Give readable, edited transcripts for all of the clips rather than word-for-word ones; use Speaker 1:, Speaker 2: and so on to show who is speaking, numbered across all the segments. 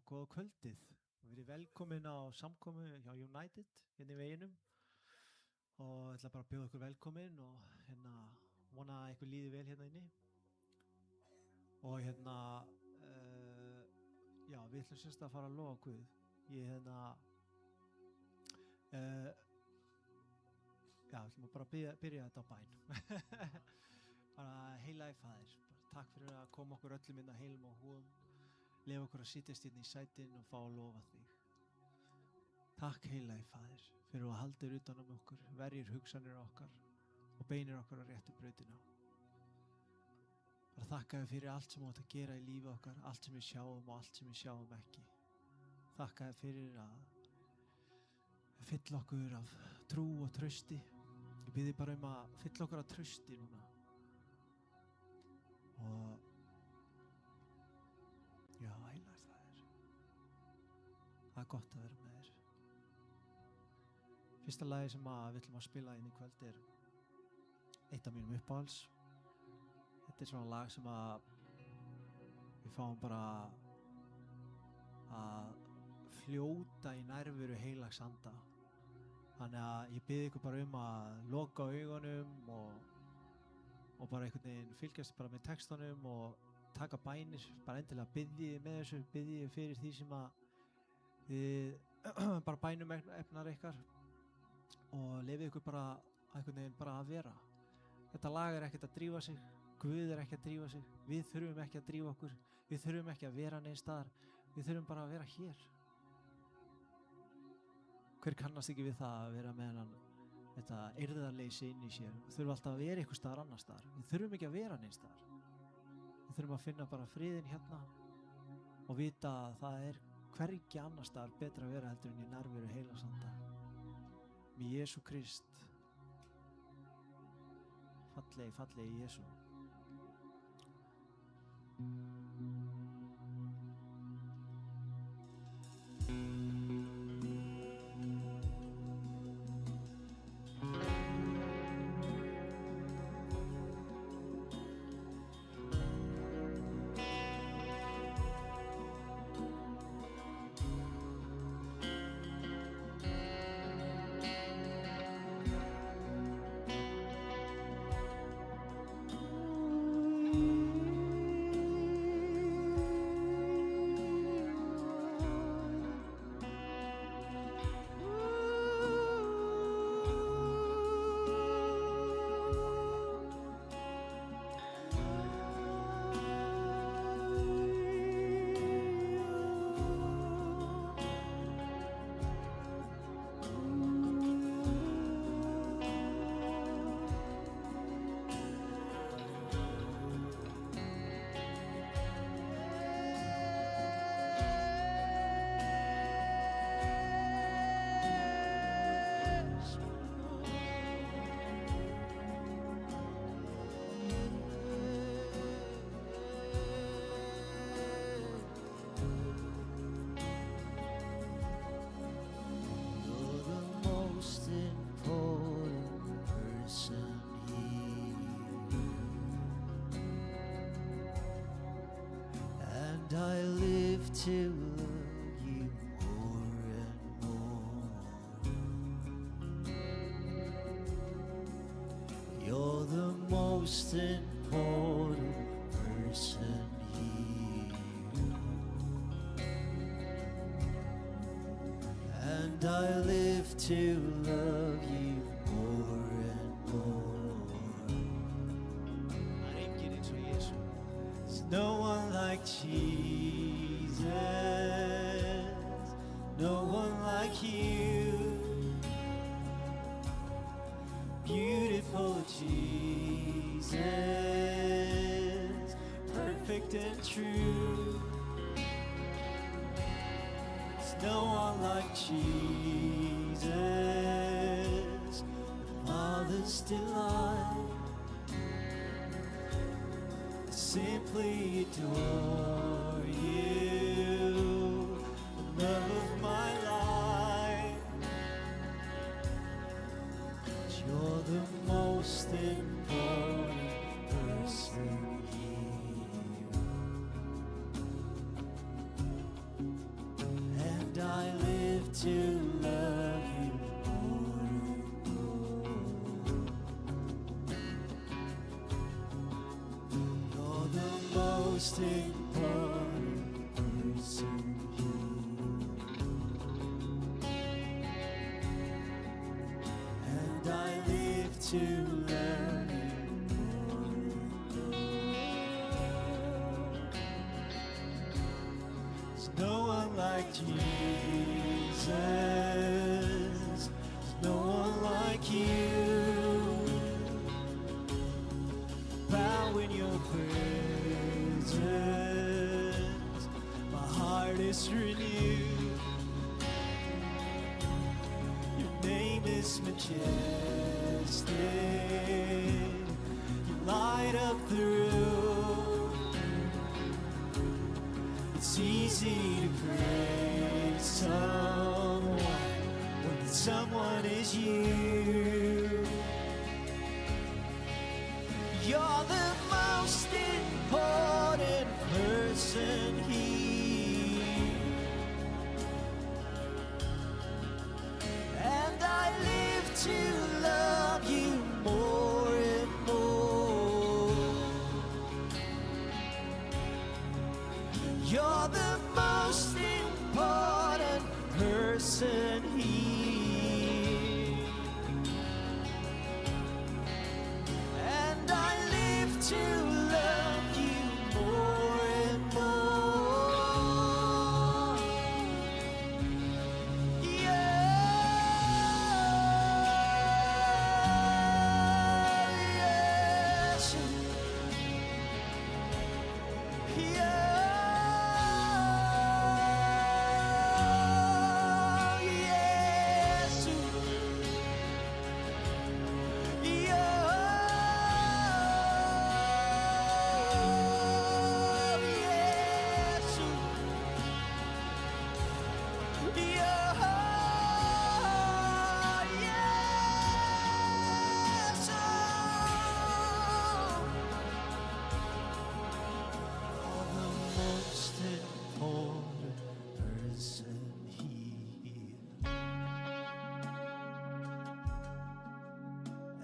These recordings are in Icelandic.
Speaker 1: góða kvöldið og verið velkomin á samkomu hjá United hérna í veginum og ætla bara að bjóða ykkur velkomin og vona að ykkur líði vel hérna inni og já, við ætlum semst að fara að lofa Guð. Ég já, ætlum að bara byrja þetta á bæn. Bara heilagi Faðir, bara takk fyrir að koma okkur öllum inn að heilum og húum, leyfa okkur að sitjast hérna í sætin og fá að lofa þig. Takk heilagi Faðir fyrir að halda þér utan okkur, verjir hugsanir okkar og beinir okkur á réttu brautina. Bara þakka þér fyrir allt sem þú átt að gera í lífi okkar, allt sem við sjáum og allt sem við sjáum ekki. Þakka þér fyrir að fylla okkur af trú og trausti. Ég bið þig bara að fylla okkur af trausti núna. Og já, heilagi Faðir. Það gott að vera með þér. Fyrsta lagi sem við ætlum að spila inn í kvöld eitt af mínum uppáhalds. Þetta svona lag sem við fáum bara að fljóta í nærveru heilags anda. Þannig að ég bið ykkur bara að loka augunum og bara einhvern veginn fylgjast bara með textunum og taka bænir, bara endilega biðjið með þessu, biðjið fyrir því sem þið bara bænum efnar ykkar og lefið ykkur bara einhvern veginn bara að vera. Þetta lag ekkert að drífa sig, Guð ekki að drífa sig, við þurfum ekki að drífa okkur, við þurfum ekki að vera neins staðar, við þurfum bara að vera hér. Hver kannast ekki við það að vera með þetta eirðarleysi inn í sér, við þurfum alltaf að vera einhver staðar annar staðar, við þurfum ekki að vera neins staðar. Við þurfum að finna bara friðinn hérna og vita að það hvergi annar staðar betra að vera heldur en í nærveru heilags anda. Með Jesú Krist. Fallegi Jesú. To love you more and more. You're the most important person here, and I live to love you more and more. There's no one like Jesus, no one like you, beautiful Jesus, perfect and true. There's no one like Jesus, the Father's delight. Simply adore you, the love of my life. You're the most important person here. most important person here. And I live to learn you more and more. There's no one like Jesus. There's no one like you. Bow in your presence, my heart is renewed. Your name is majestic. You light up the room. It's easy to praise someone when that someone is you. You're the most important person here, and I live to love you more and more. You're the most important person here, and I live to love you more and more. Yes,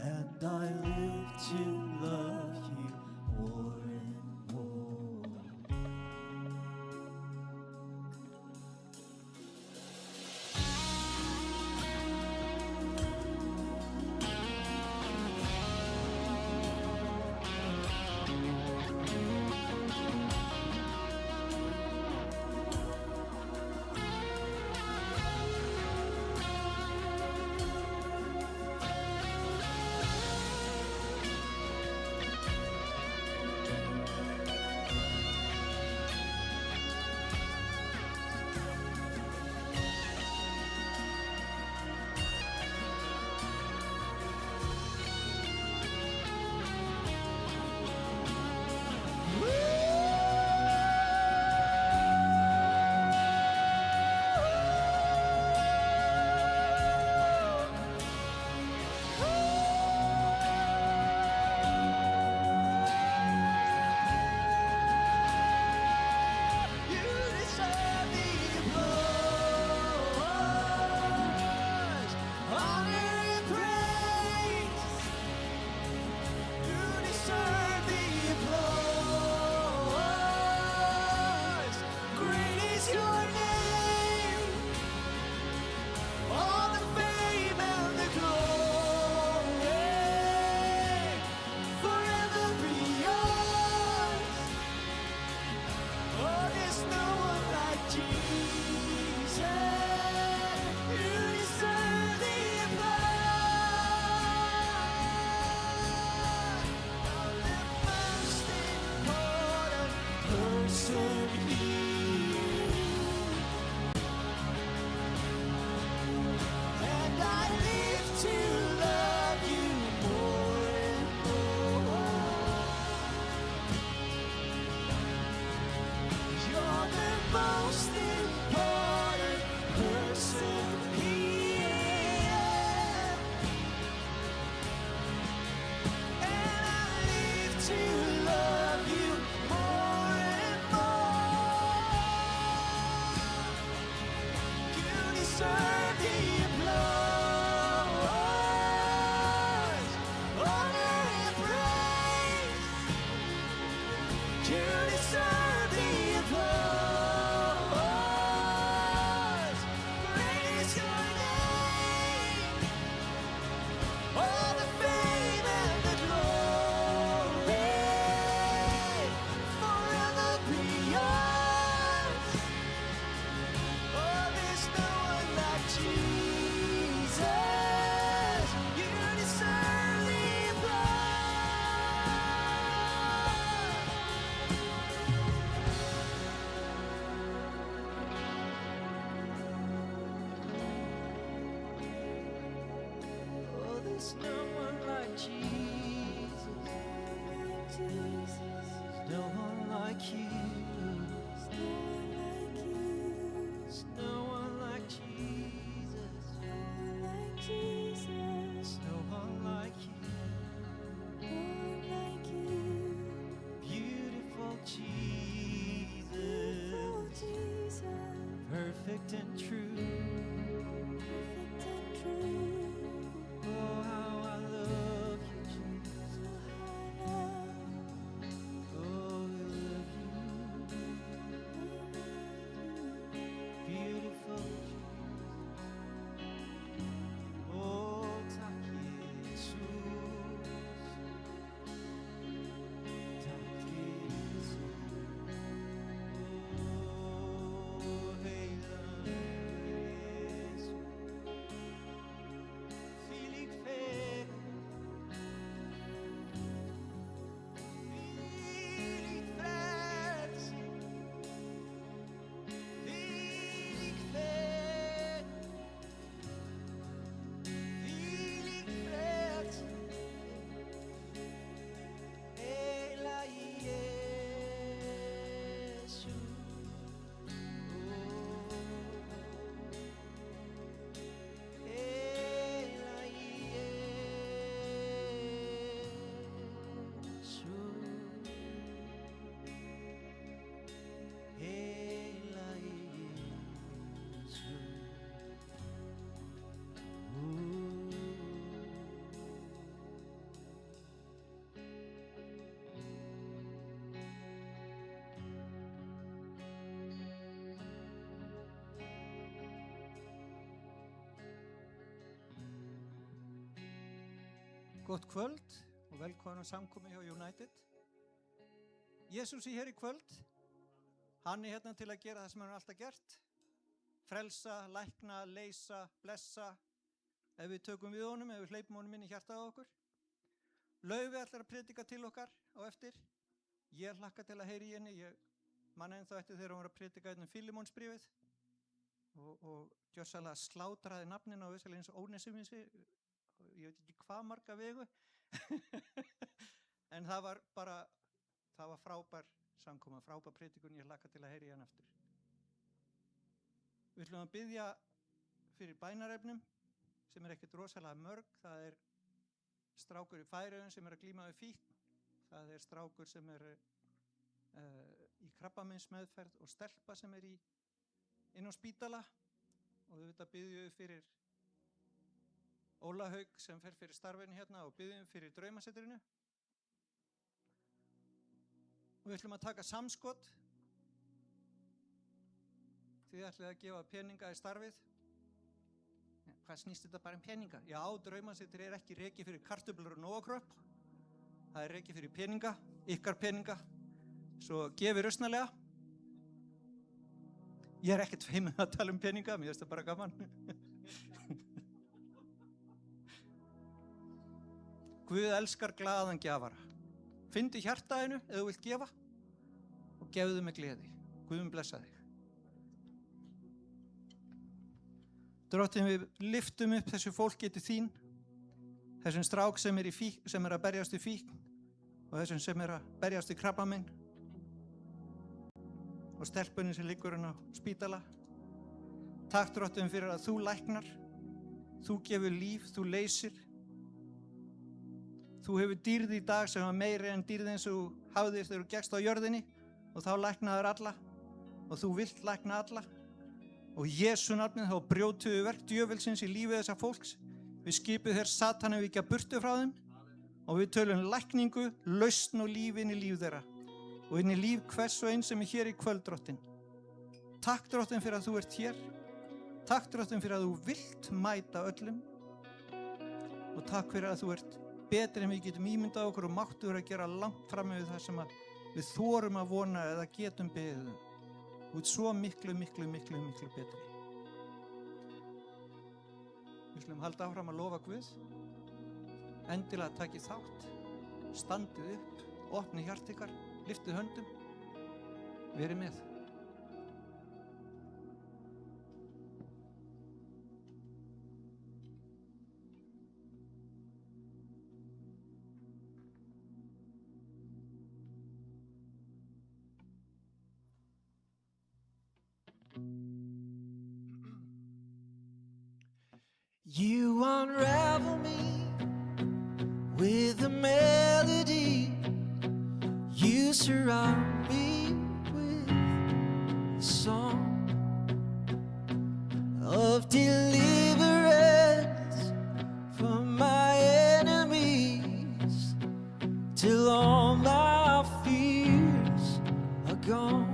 Speaker 1: and I live to love you more and more. You deserve the applause. Praise your name. All the fame and the glory forever be yours. Oh, there's no one like Jesus. You deserve the oh, there's no one like Jesus. There's no one like you. There's no one like Jesus. There's no one like you. Beautiful Jesus. Perfect and true. Oh, how I love you, Jesus. Oh, we love you. Beautiful Jesus. Oh, tack Jesus. Tack Jesus. Oh, heila Jesus. Þvílík fegurð. Þvílík frelsi. Þvílík fegurð. Þvílík frelsi. Heilagi Jesú. Heilagi Jesú. Heilagi Jesú. Gott kvöld og velkomin á samkomu hjá United. Jesús er hér í kvöld. Hann er hérna til að gera það sem hann alltaf gert. Frelsa, lækna, leysa, blessa. Ef við tökum við honum, ef við hleypum honum inn í hjartað á okkur. Laufey ætlar að predika til okkar á eftir. Ég hlakka til að heyra í henni. Ég man ennþá eftir þegar hún var að predika Fílemónsbréfið og gjörsamlega slátraði nafnin á Vesalins Ónesimissi. Ég veit ekki hvað marga vegu. En það var frábær samkoma, frábær predikun. Ég hlakka til að heyra í hann aftur. Við ætlum að biðja fyrir bænarefnum sem er ekkert rosalega mörg. Það er strákur í Færeyjum sem er að glíma við fíkn. Það er strákur sem er í krabbameinsmeðferð og stelpa sem er inn á spítala. Og við biðjum fyrir Óla Haug sem fer fyrir starfinu hérna og biðjum fyrir draumasetrinu. Og við ætlum að taka samskot. Þið ætlið að gefa peninga í starfið. Hvað snýst þetta bara peninga? Já, draumasetri er ekki rekið fyrir kartöflur og nóakröpp. Það er rekið fyrir peninga, ykkar peninga. Svo gefið rausnarlega. Ég er ekkert feiminn að tala peninga, mér finnst það bara gaman. Guð elskar glaðan gjafara. Findu hjartaðinu ef þú vilt gefa og gefðu með gleði. Guð blessa þig. Drottinn, við lyftum upp þessu fólki til þín, þessum strák sem er að berjast í fíkn og þessum sem er að berjast í krabbamein og stelpunni sem liggur hann á spítala. Takk, Drottinn, fyrir að þú læknar, þú gefur líf, þú leysir. Þú hefur dýrð í dag sem var meiri en dýrð eins og þú hafðir þegar þú gekkst á jörðinni og þá læknaðir alla og þú vilt lækna alla. Og í Jesú nafni þá brjótum við verk djöfulsins í lífi þessa fólks. Við skipum þér Satan víkja burtu frá þeim og við tölum lækningu, lausn og líf inn í líf þeirra.
Speaker 2: og inn í líf hvers og eins sem er hér í kvöld, Drottinn. Takk, Drottinn, fyrir að þú ert hér. Takk, Drottinn, fyrir að þú vilt mæta öllum. Og takk fyrir að þú ert betri en við getum ímyndað okkur og máttur að gera langt fram með það sem við þorum að vona eða getum beðið. Þú ert svo miklu betri. Við skulum halda áfram að lofa Guð. Endilega takið þátt, standið upp, opnið hjart ykkar, lyftið höndum, verið með.
Speaker 1: You unravel me with a melody. You surround me with a song of deliverance from my enemies, till all my fears are gone.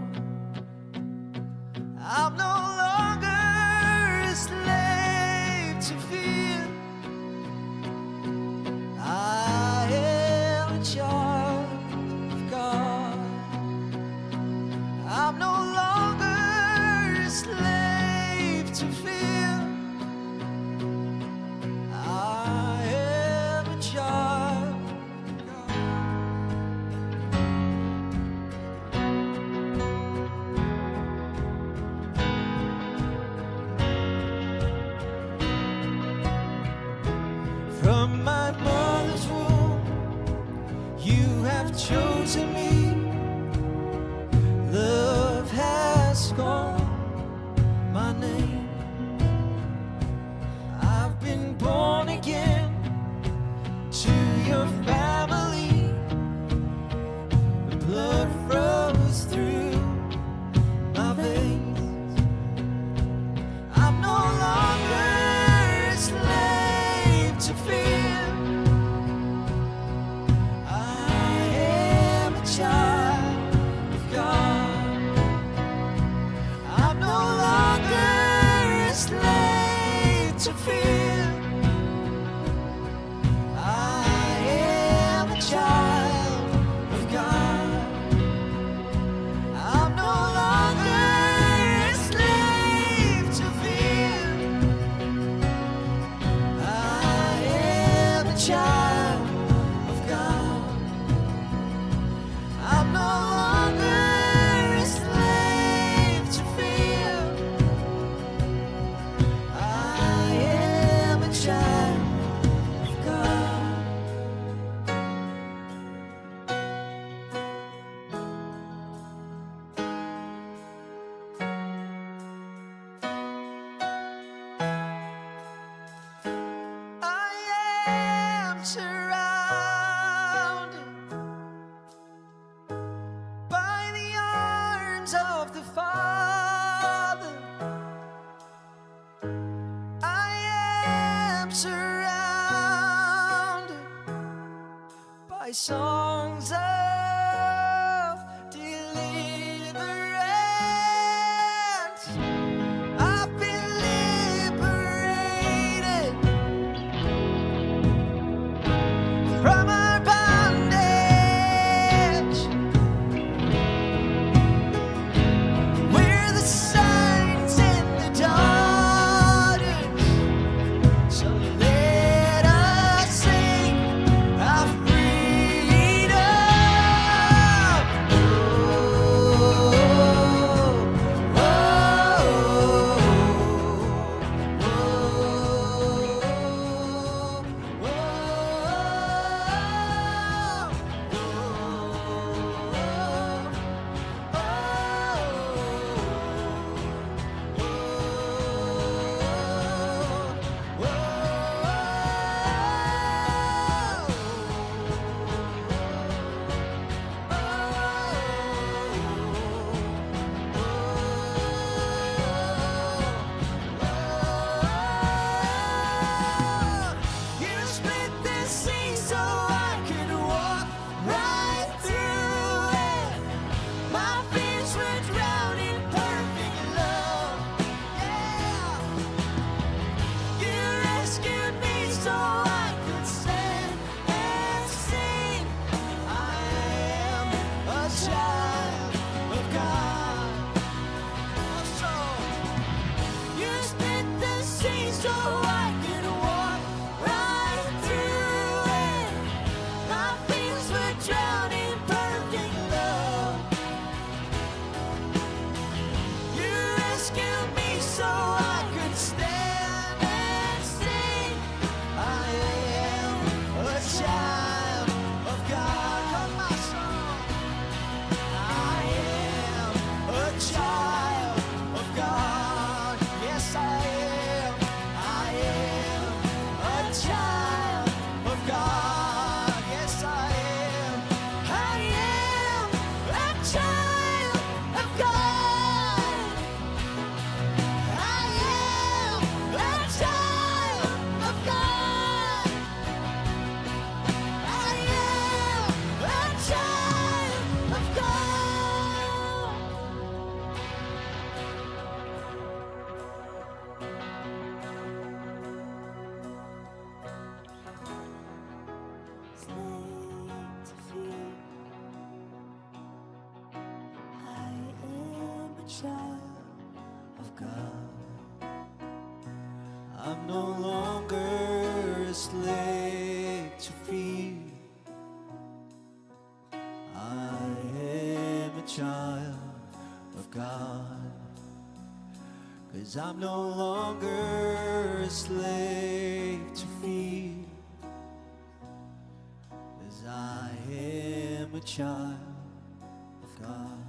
Speaker 1: I'm no longer a slave to fear. I am a child of God. I'm no longer a slave to fear. I am a child of God. From my mother's womb, you have chosen me. Love has called my name. I've been born again to your family. The blood flows through my veins. I'm no longer a slave to fear. I am a child of God. I'm no longer a slave to fear. I am a child of God. I'm no longer a slave to fear. I am a child of God. I'm no longer a slave to fear. I am a child of God. I am surrounded by the arms of the Father. I am surrounded by songs of deliverance. I've been liberated from our bondage. We're the sons and the daughters, so let us sing our freedom. Oh, child of God. I'm no longer a slave to fear. I am a child of God. 'Cause I'm no longer a slave to fear. 'Cause I am a child of God.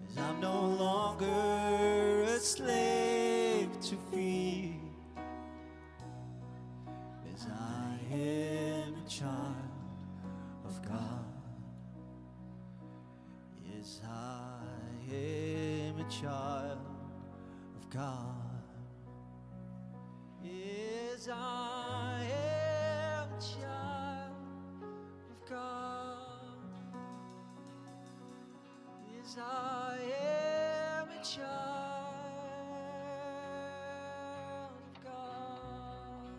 Speaker 1: 'Cause I'm no longer a slave to fear. 'Cause I am a child of God. Yes, I am a child of God. Yes, I am a child of God. Yes, I am a child of God.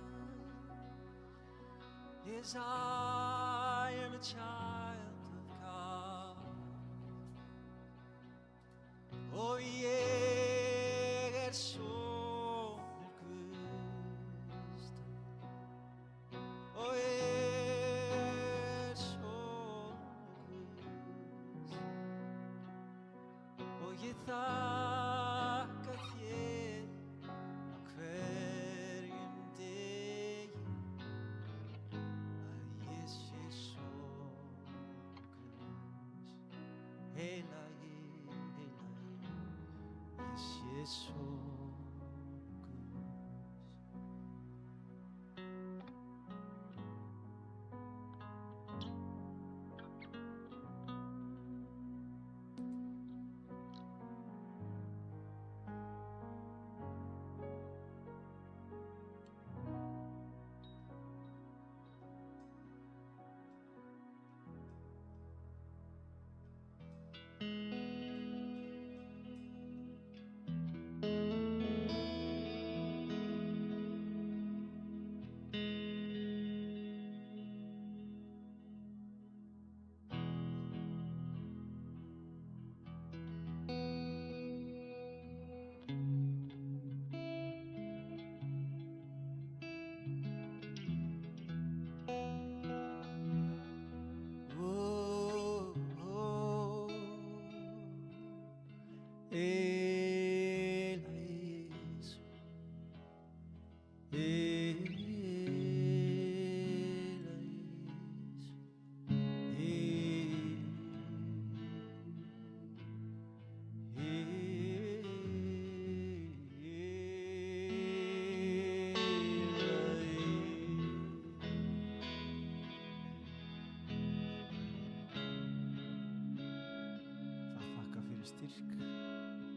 Speaker 1: Yes, I am a child of God. Og ég sonur Guðs. Og ég sonur Guðs. Og ég þakka þér á hverjum degi að ég sé sonur Guðs. Heilagi, heilagi, ég sé sonur Guðs.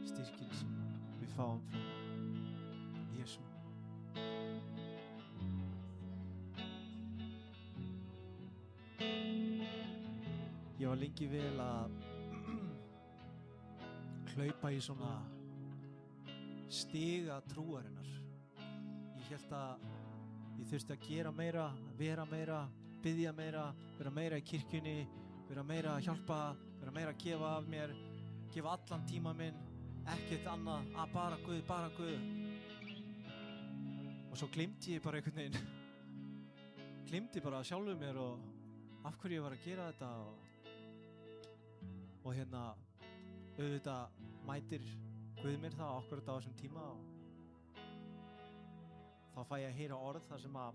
Speaker 1: Styrkin sem við fáum frá Jesú. Ég var lengi vel að hlaupa í svona stiga trúarinnar. Ég hélt að ég þurfti að gera meira, vera meira, biðja meira, vera meira í kirkjunni, vera meira að hjálpa, vera meira að gefa af mér, gefa allan tíma minn, ekkert annað, að bara Guð, bara Guð. Og svo gleymdi ég bara einhvern veginn, gleymdi bara sjálfum mér og af hverju ég var að gera þetta og hérna auðvitað mætir Guð mér það akkurat á þessum tíma og þá fæ ég að heyra orð þar sem að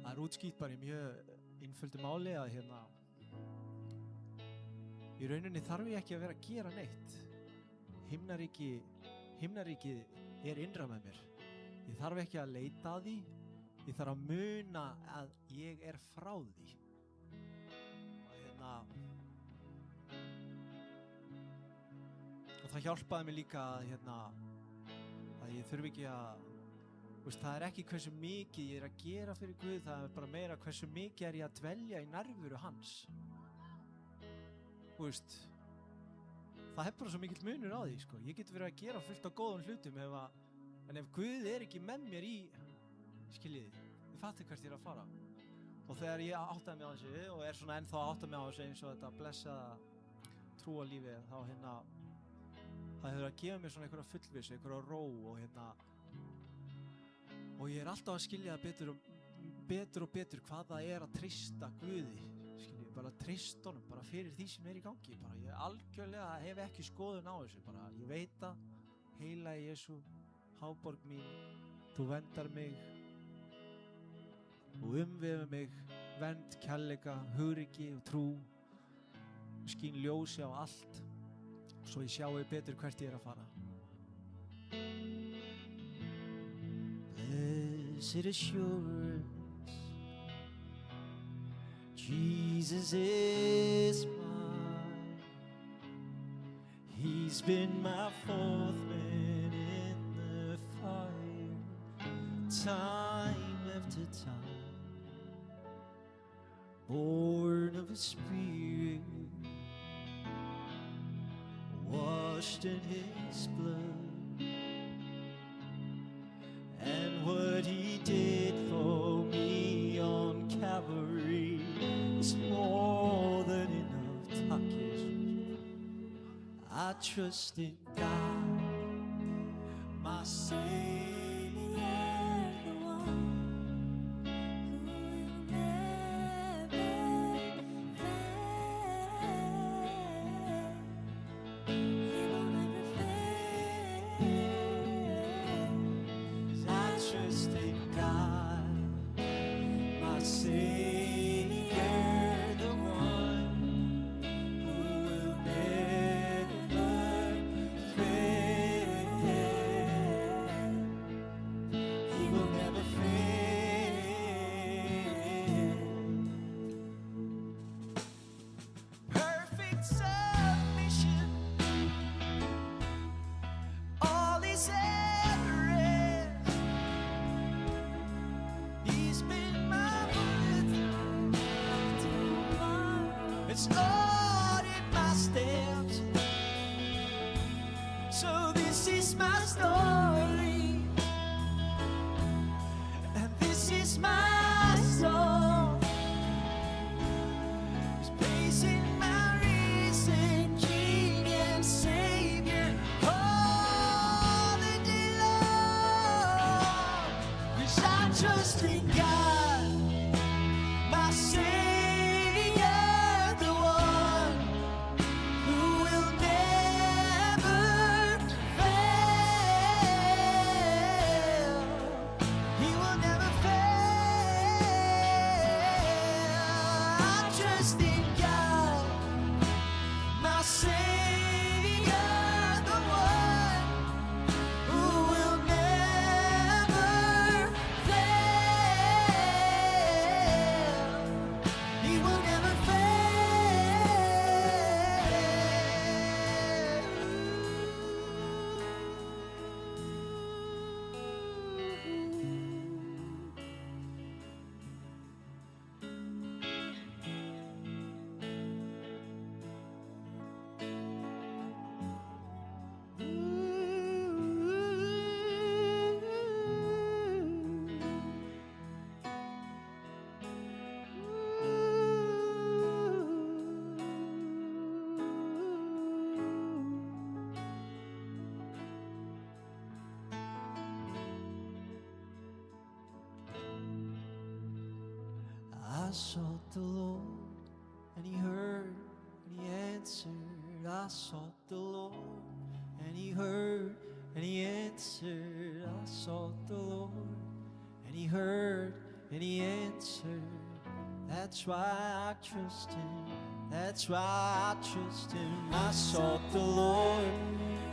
Speaker 1: það er útskýrt bara í mjög einföldu máli að hérna í rauninni þarf ég ekki að vera að gera neitt. Himnaríkið er innra með mér. Ég þarf ekki að leita að því. Ég þarf að muna að ég er frá því. Og það hjálpaði mér líka að ég þurfi ekki að það er ekki hversu mikið ég er að gera fyrir Guð, það er bara meira hversu mikið er ég að dvelja í nærveru hans. Það er bara svo mikill munur á því, sko. Ég get verið að gera fullt af góðum hlutum en ef Guð er ekki með mér í, skiljiði, þið fattu hvert ég er að fara. Og þegar ég áttaði mig á þessu og er svona ennþá að átta mig á þessu eins og þetta blessaða trúarlífi þá það hefur að gefa mér svona einhverja fullvissu, einhverja ró og ég alltaf að skilja það betur og betur hvað það að treysta Guði, skilji, bara treysta honum bara fyrir því sem í gangi, bara ég algjörlega hef ekki skoðun á þessu, bara ég veit að heilagi Jesú, háborg mín, þú verndar mig og umvefur mig, vernd, kærleika, hugrekki og trú, skín ljósi á allt, svo ég sjái betur hvert ég að fara. Blessed assurance, Jesus is mine. He's been my fourth man in the fire, time after time, born of His Spirit, washed in His blood, and what He did for me on Calvary is more than enough. Tack Jesus. I trust in God, my Savior, the one who will never fail. He will never fail. I trust in God, my Savior, the one who will never fail. He will never fail. Perfect submission, all is at rest. He's been my fourth. It's ordered my steps. So this is my story, and this is my song. It's praising my risen King and Savior all the day long. 'Cause I trust in God, my Savior, the one who will never fail. He will never fail. I trust in God, my Savior, the one who will never fail. He will never I sought the Lord, and He heard, and He answered. I sought the Lord, and He heard, and He answered. I sought the Lord, and He heard, and He answered. That's why I trust Him. That's why I trust Him. I sought the Lord,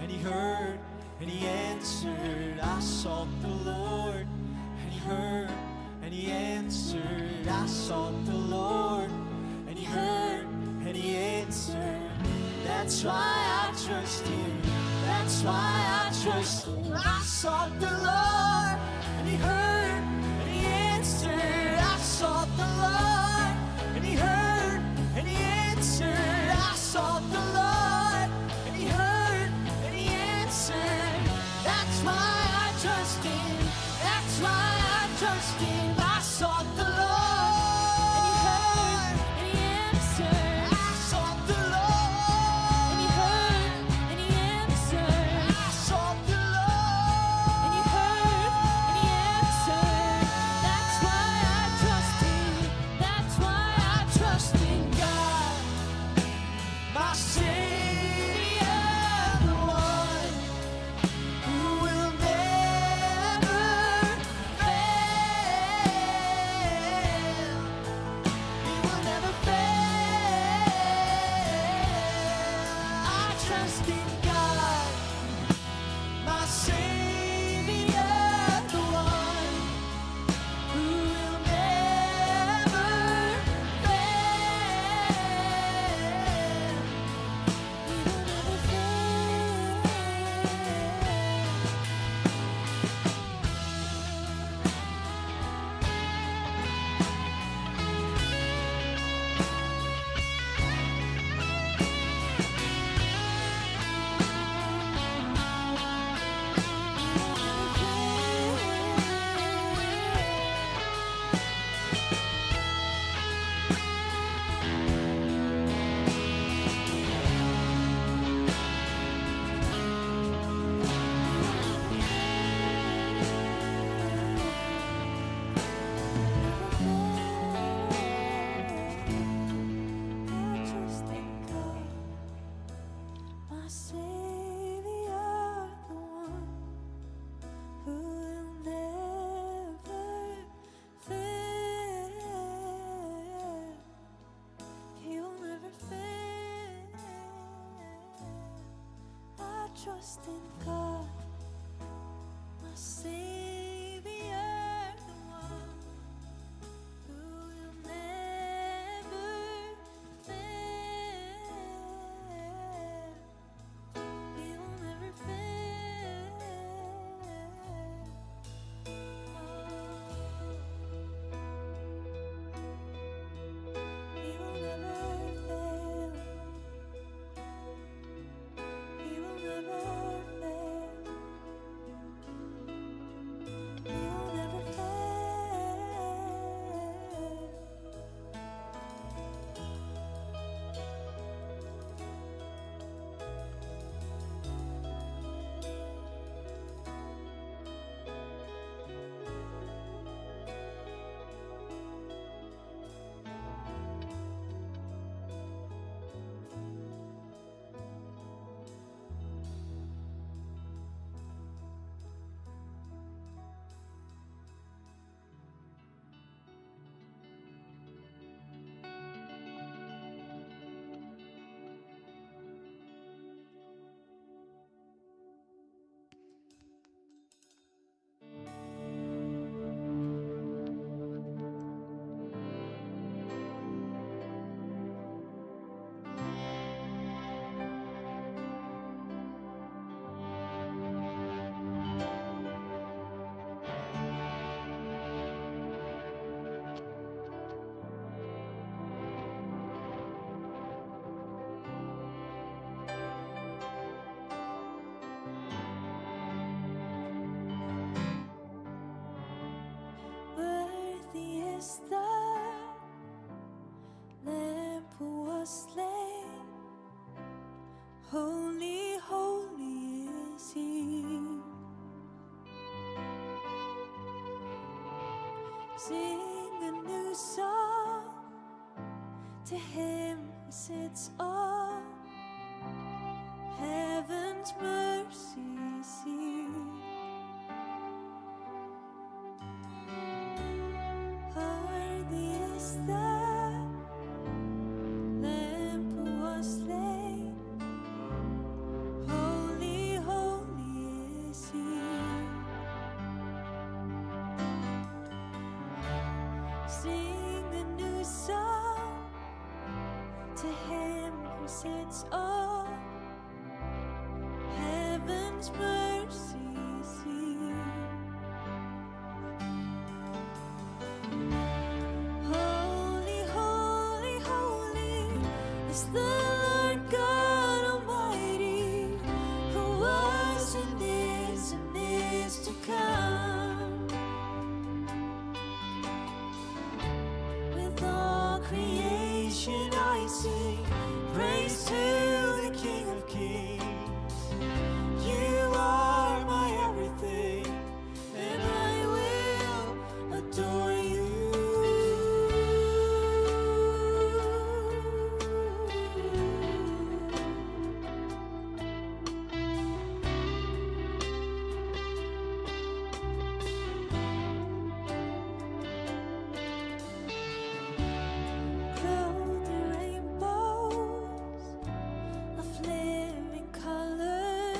Speaker 1: and He heard, and He answered. I sought the Lord, and He heard, and He answered. I sought the Lord, and He heard, and He answered. That's why I trust Him. That's why I trust Him. I sought the Lord, and He heard, and He answered. I sought the Lord, and He heard, and He answered. I sought the Lord, and He heard, and He answered. That's why I trust Him. That's why I trust Him. I sought the Lord, and He heard, and He answered. I sought the Lord,
Speaker 3: trust in God, my Savior, the one who will never fail. He will never fail. He will never fail. He will never fail. He will never fail. Worthy is the Lamb who was slain. Holy, holy is He. Sing a new song to Him who sits on heaven's mercy seat. Worthy is the Lamb who was slain. Holy, holy is He. Sing a new song to Him who sits on heaven's mercy seat. Holy, holy, holy is the Lord God Almighty, who was and is to come. With all creation I sing praise to the King of Kings. You are my everything, and I will adore you. Clothed in rainbows of living color,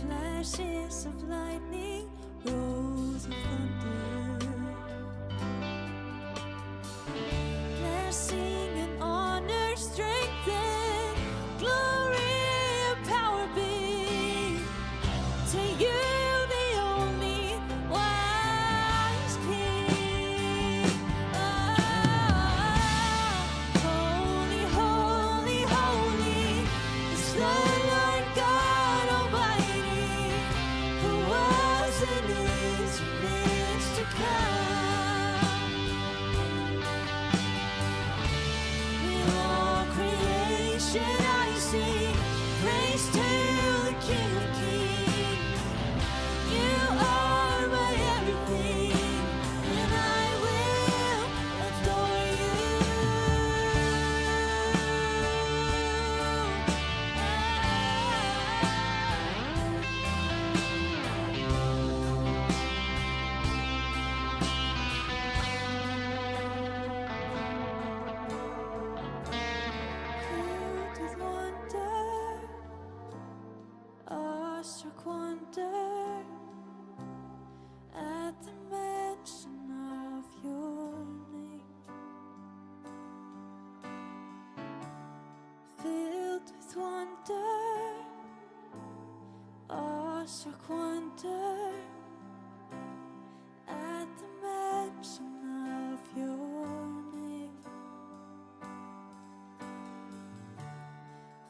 Speaker 3: flashes of lightning, rolls of thunder. Blessing and honor, strength and glory and power be to you, the only wise King. Holy, holy, holy is the Lord God Almighty, who was and is to come. awestruck wonder at the mention of your name.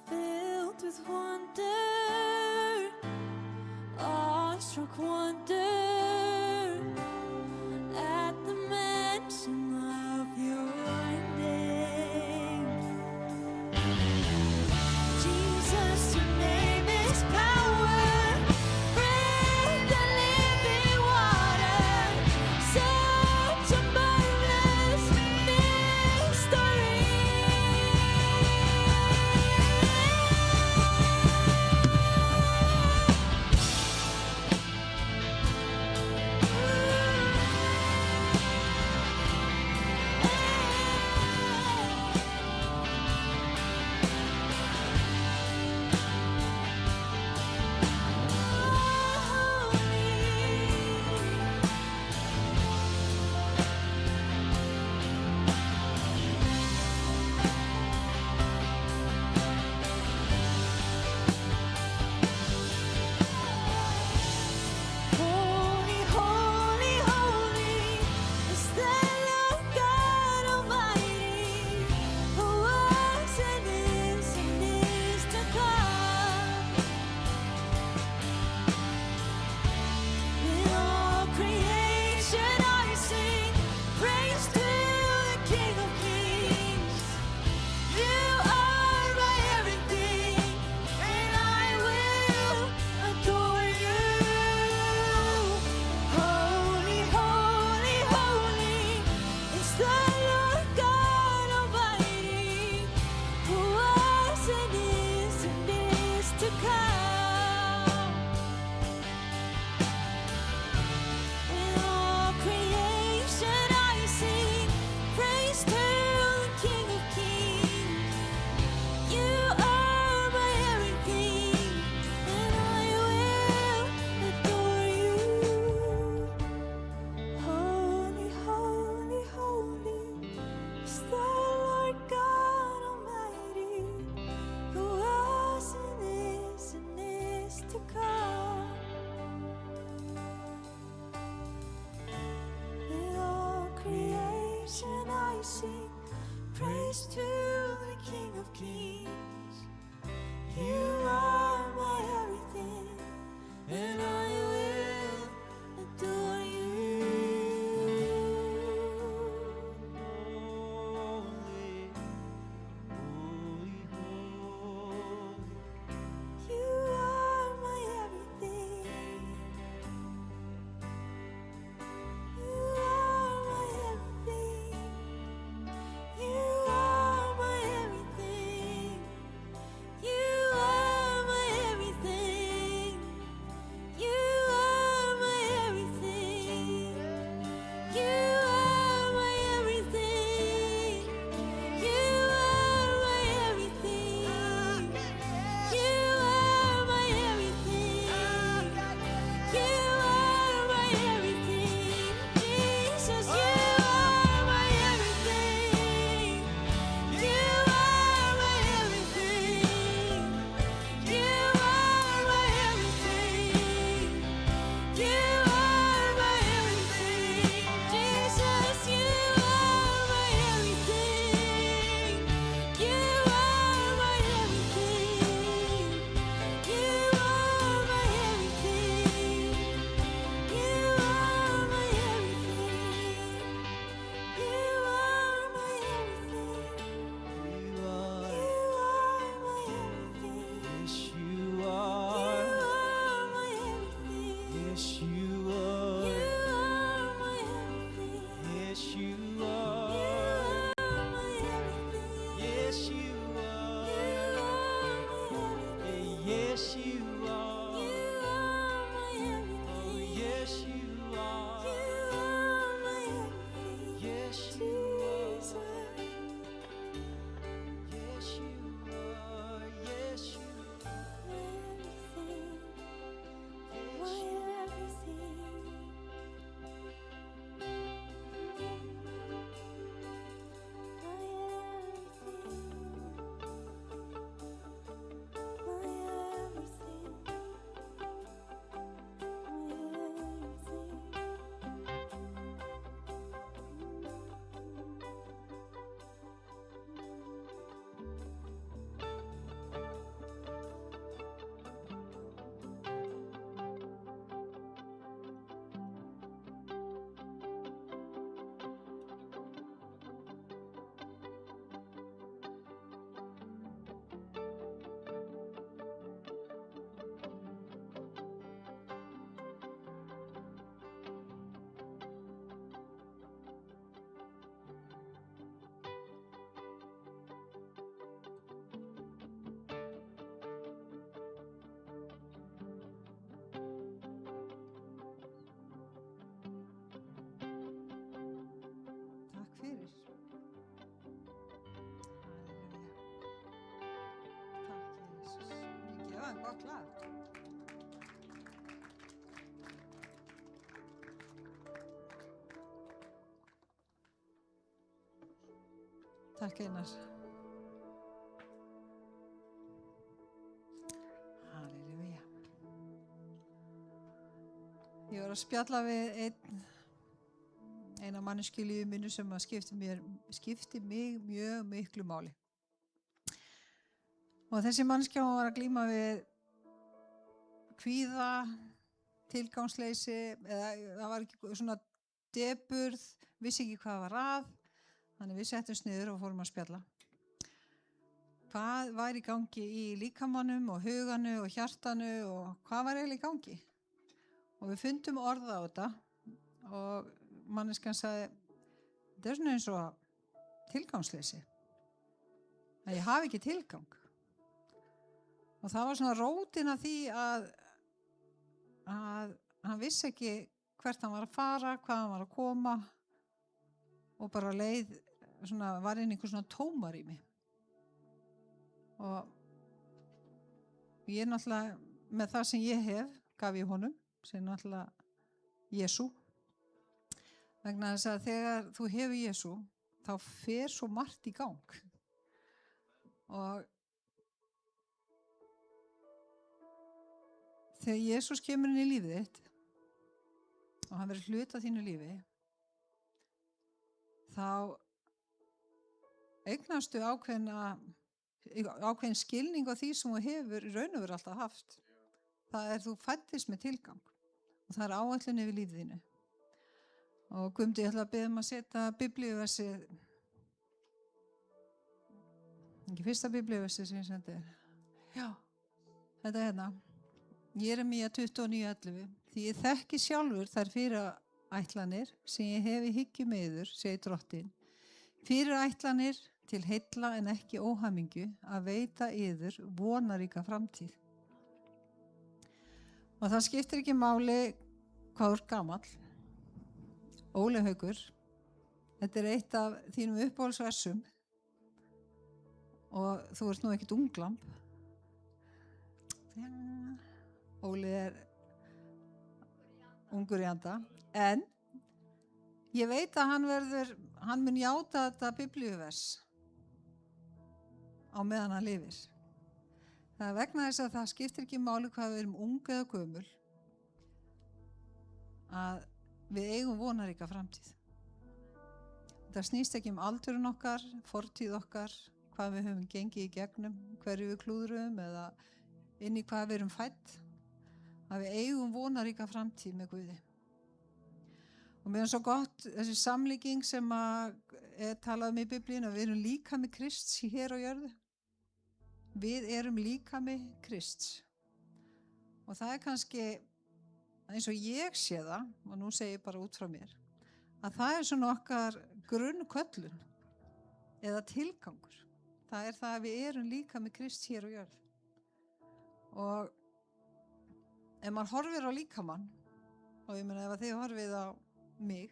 Speaker 3: Filled with wonder, awestruck wonder at the mention of your name. Jesus, your name is power, breath and living water, such a marvelous Holy, holy, holy is the Lord God Almighty, who was and is to come. In all creation I sing praise to the King of Kings. You are my everything, and I will adore you. Holy, holy, holy is the Lord God Almighty, who was and is to come. In all creation I sing praise to the King of Kings. You are my everything, and I will adore you. Holy, holy, holy is the Lord God Almighty, who was and is to come. In all creation I sing praise to the King of Kings. You are my everything, and I will adore you. You are my everything. You are my everything. You are my everything. You are my everything. You are my everything. You are my everything. You are my everything. You are my everything. You are my everything. Jesus, you are my everything. You are my everything. You are my everything. You are my everything. Jesus, you are my everything. You are my everything. You are my everything. You are my everything. You are my everything.
Speaker 2: You are,
Speaker 3: You are my everything.
Speaker 2: yes, you
Speaker 3: You
Speaker 2: are,
Speaker 3: are my everything.
Speaker 2: yes, you
Speaker 3: You
Speaker 2: are,
Speaker 3: are my everything.
Speaker 2: yes, you
Speaker 3: You
Speaker 2: are,
Speaker 3: are my everything.
Speaker 2: yes, you
Speaker 3: You
Speaker 2: are,
Speaker 3: are my everything.
Speaker 2: yes, you
Speaker 3: You
Speaker 2: are,
Speaker 3: are my everything.
Speaker 2: oh, yes, you are,
Speaker 3: You are my everything.
Speaker 2: yes, you
Speaker 3: Jesus.
Speaker 2: are, yes, you are, yes, you
Speaker 3: My everything. My everything.
Speaker 2: gott lag. Takk Einar. Halleluja. Ég var að spjalla við eina manneski í lífi mínu sem að skipti mig mjög miklu máli. Og þessi manneskja hún var að glíma við kvíða, tilgangsleysi, eða það var ekki svona depurð, vissi ekki hvað var að, þannig við settumst niður og fórum að spjalla. Hvað var í gangi í líkamanum og huganu og hjartanu og hvað var eiginlega í gangi? Og við fundum orð á þetta og manneskjan sagði, þetta er svona eins og tilgangsleysi. Að ég hafi ekki tilgang. Og það var svona rótin að því að hann vissi ekki hvert hann var að fara, hvað hann var að koma og bara leið, svona, var inn einhver svona tómarými. Og ég náttúrulega, með það sem ég hef, gaf ég honum, sem náttúrulega Jesú. Vegna þess að þegar þú hefur Jesú, þá fer svo margt í gang. Og þegar Jesús kemur inn í lífið þitt og hann verður hluti af þínu lífi, þá eignastu ákveðin skilning á því sem þú hefur í raun og veru alltaf haft. Það er þú fæddist með tilgang og það er áætlun yfir lífið þínu. Og Guðmundi, ég ætla að biðja að setja biblíuversið, ekki fyrsta biblíuversið sem ég sendi. Já, þetta er hérna. Jeremía 29:11. Því ég þekki sjálfur þær fyrirætlanir sem ég hef í hyggju með yður, segir Drottinn. Fyrirætlanir til heilla en ekki óhamingju að veita yður vonaríka framtíð. Og það skiptir ekki máli hvað þú ert gamall. Óli Haukur, þetta er eitt af þínum uppáhaldsversum og þú ert nú ekkert unglamb. Óli er ungur í anda, en ég veit að hann mun játa þetta biblíuvers á meðan hann lifir. Það er vegna þess að það skiptir ekki máli hvað við erum ung eða gömul, að við eigum vonaríka framtíð. Það snýst ekki aldurinn okkar, fortíð okkar, hvað við höfum gengið í gegnum, hverju við klúðrum eða inn í hvað við erum fædd, að við eigum vonaríka framtíð með Guði. Og mér er svo gott þessi samlíking sem er talað í Biblíunni, að við erum líkami Krists hér á jörðu. Við erum líkami Krists. Og það er kannski eins og ég sé það, og nú segi ég bara út frá mér, að það er svona okkar grunnköllun eða tilgangur. Það er það að við erum líkami Krists hér á jörð. Og ef maður horfir á líkamann, og ég meina ef þið horfið á mig,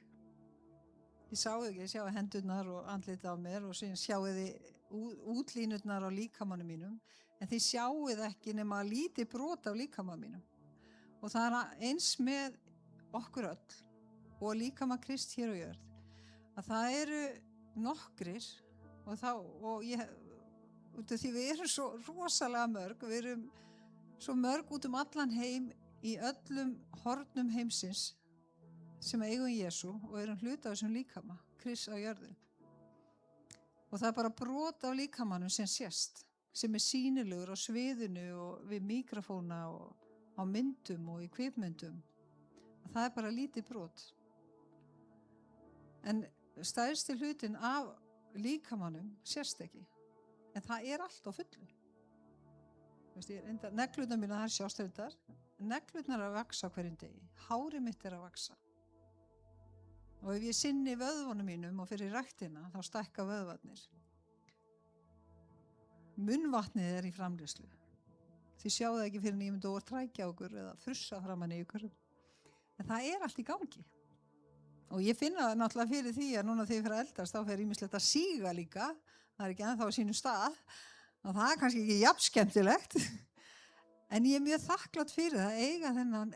Speaker 2: þið sáu ekki, ég sjáu hendurnar og andlitið á mér og síðan sjáu þið útlínurnar á líkamannu mínum, en þið sjáuð ekki nema lítið brot af líkamannu mínum. Og það er eins með okkur öll og líkama Krist hér á jörð, að það eru nokkrir því við erum svo rosalega mörg, við erum svo mörg út allan heim í öllum hornum heimsins sem eigum Jesú og erum hluti af þessum líkama, Krist á jörðu. Og það er bara brot af líkamanum sem sést, sem er sýnilegur á sviðinu og við mikrofóna og á myndum og í kvikmyndum. Það er bara lítið brot. En stærsti hlutin af líkamannum sést ekki. En það er allt á fullu. Neglurnar mína, það er sjástrendar. Neglurnar er að vaksa hverjum degi. Hárið mitt er að vaksa. Og ef ég sinni vöðvunum mínum og fyrir ræktina, þá stækka vöðvarnir. Munnvatnið er í framleiðslu. Þið sjáu það ekki fyrir en ég myndi að trækja okkur eða frussa framan í ykkur. En það er allt í gangi. Og ég finna náttúrulega fyrir því að núna þegar ég fer að eldast, þá fer ýmislegt að síga líka. Það er ekki ennþá á sínum stað. Og það er kannski ekki jafn skemmtilegt.
Speaker 4: En ég mjög þakklátt fyrir það að eiga þennan,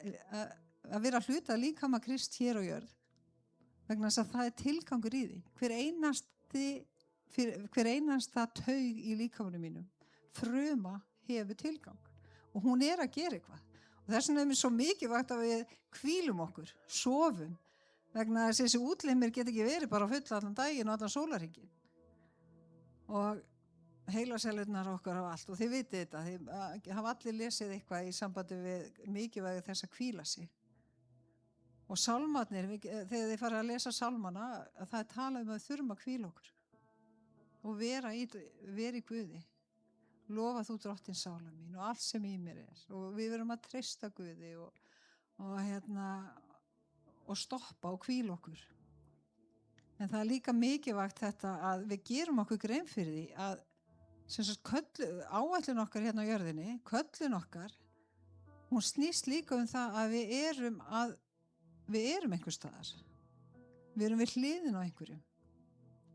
Speaker 4: að vera hluta líkama Krist hér á jörð. Vegna þess að það tilgangur í því. Hver einasta taug í líkamanum mínum, fruma hefur tilgang. Og hún að gera eitthvað. Og þess vegna mér svo mikilvægt að við hvílum okkur, sofum. Vegna þess að þessi útlimir geta ekki verið bara full allan daginn og allan sólarhringinn. Og heilasellurnar okkar á allt og þið vitið þetta, þið hafa allir lesið eitthvað í sambandi við mikilvægi þess að hvíla sig. Og sálmarnir, þegar þið fara að lesa sálmana, að það talað að við þurfum að hvíla okkur og vera í Guði. Lofa þú drottinn sála mín og allt sem í mér og við verum að treysta Guði og stoppa og hvíla okkur. En það líka mikilvægt þetta að við gerum okkur grein fyrir því að áætlun okkar hérna á jörðinni, köllun okkar, hún snýst líka það að við erum einhvers staðar. Við erum við hliðin á einhverjum.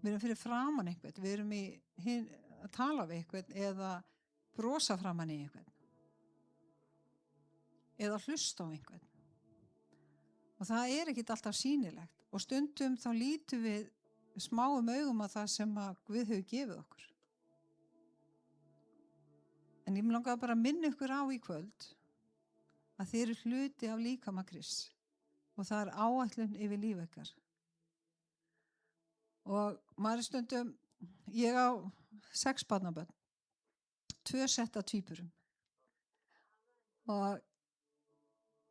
Speaker 4: Við erum fyrir framan einhvern. Við erum að tala við einhvern eða brosa framan í einhvern. Eða hlusta á einhvern. Og það ekkert alltaf sýnilegt. Og stundum þá lítum við smáum augum að það sem að Guð hefur gefið okkur. En ég langaði bara að minna ykkur á í kvöld að þið eru hluti af líkama Krists og það áætlun yfir líf ykkar. Og maður stundum, ég á 6 barnabörn, 2 sett af tvíburum. Og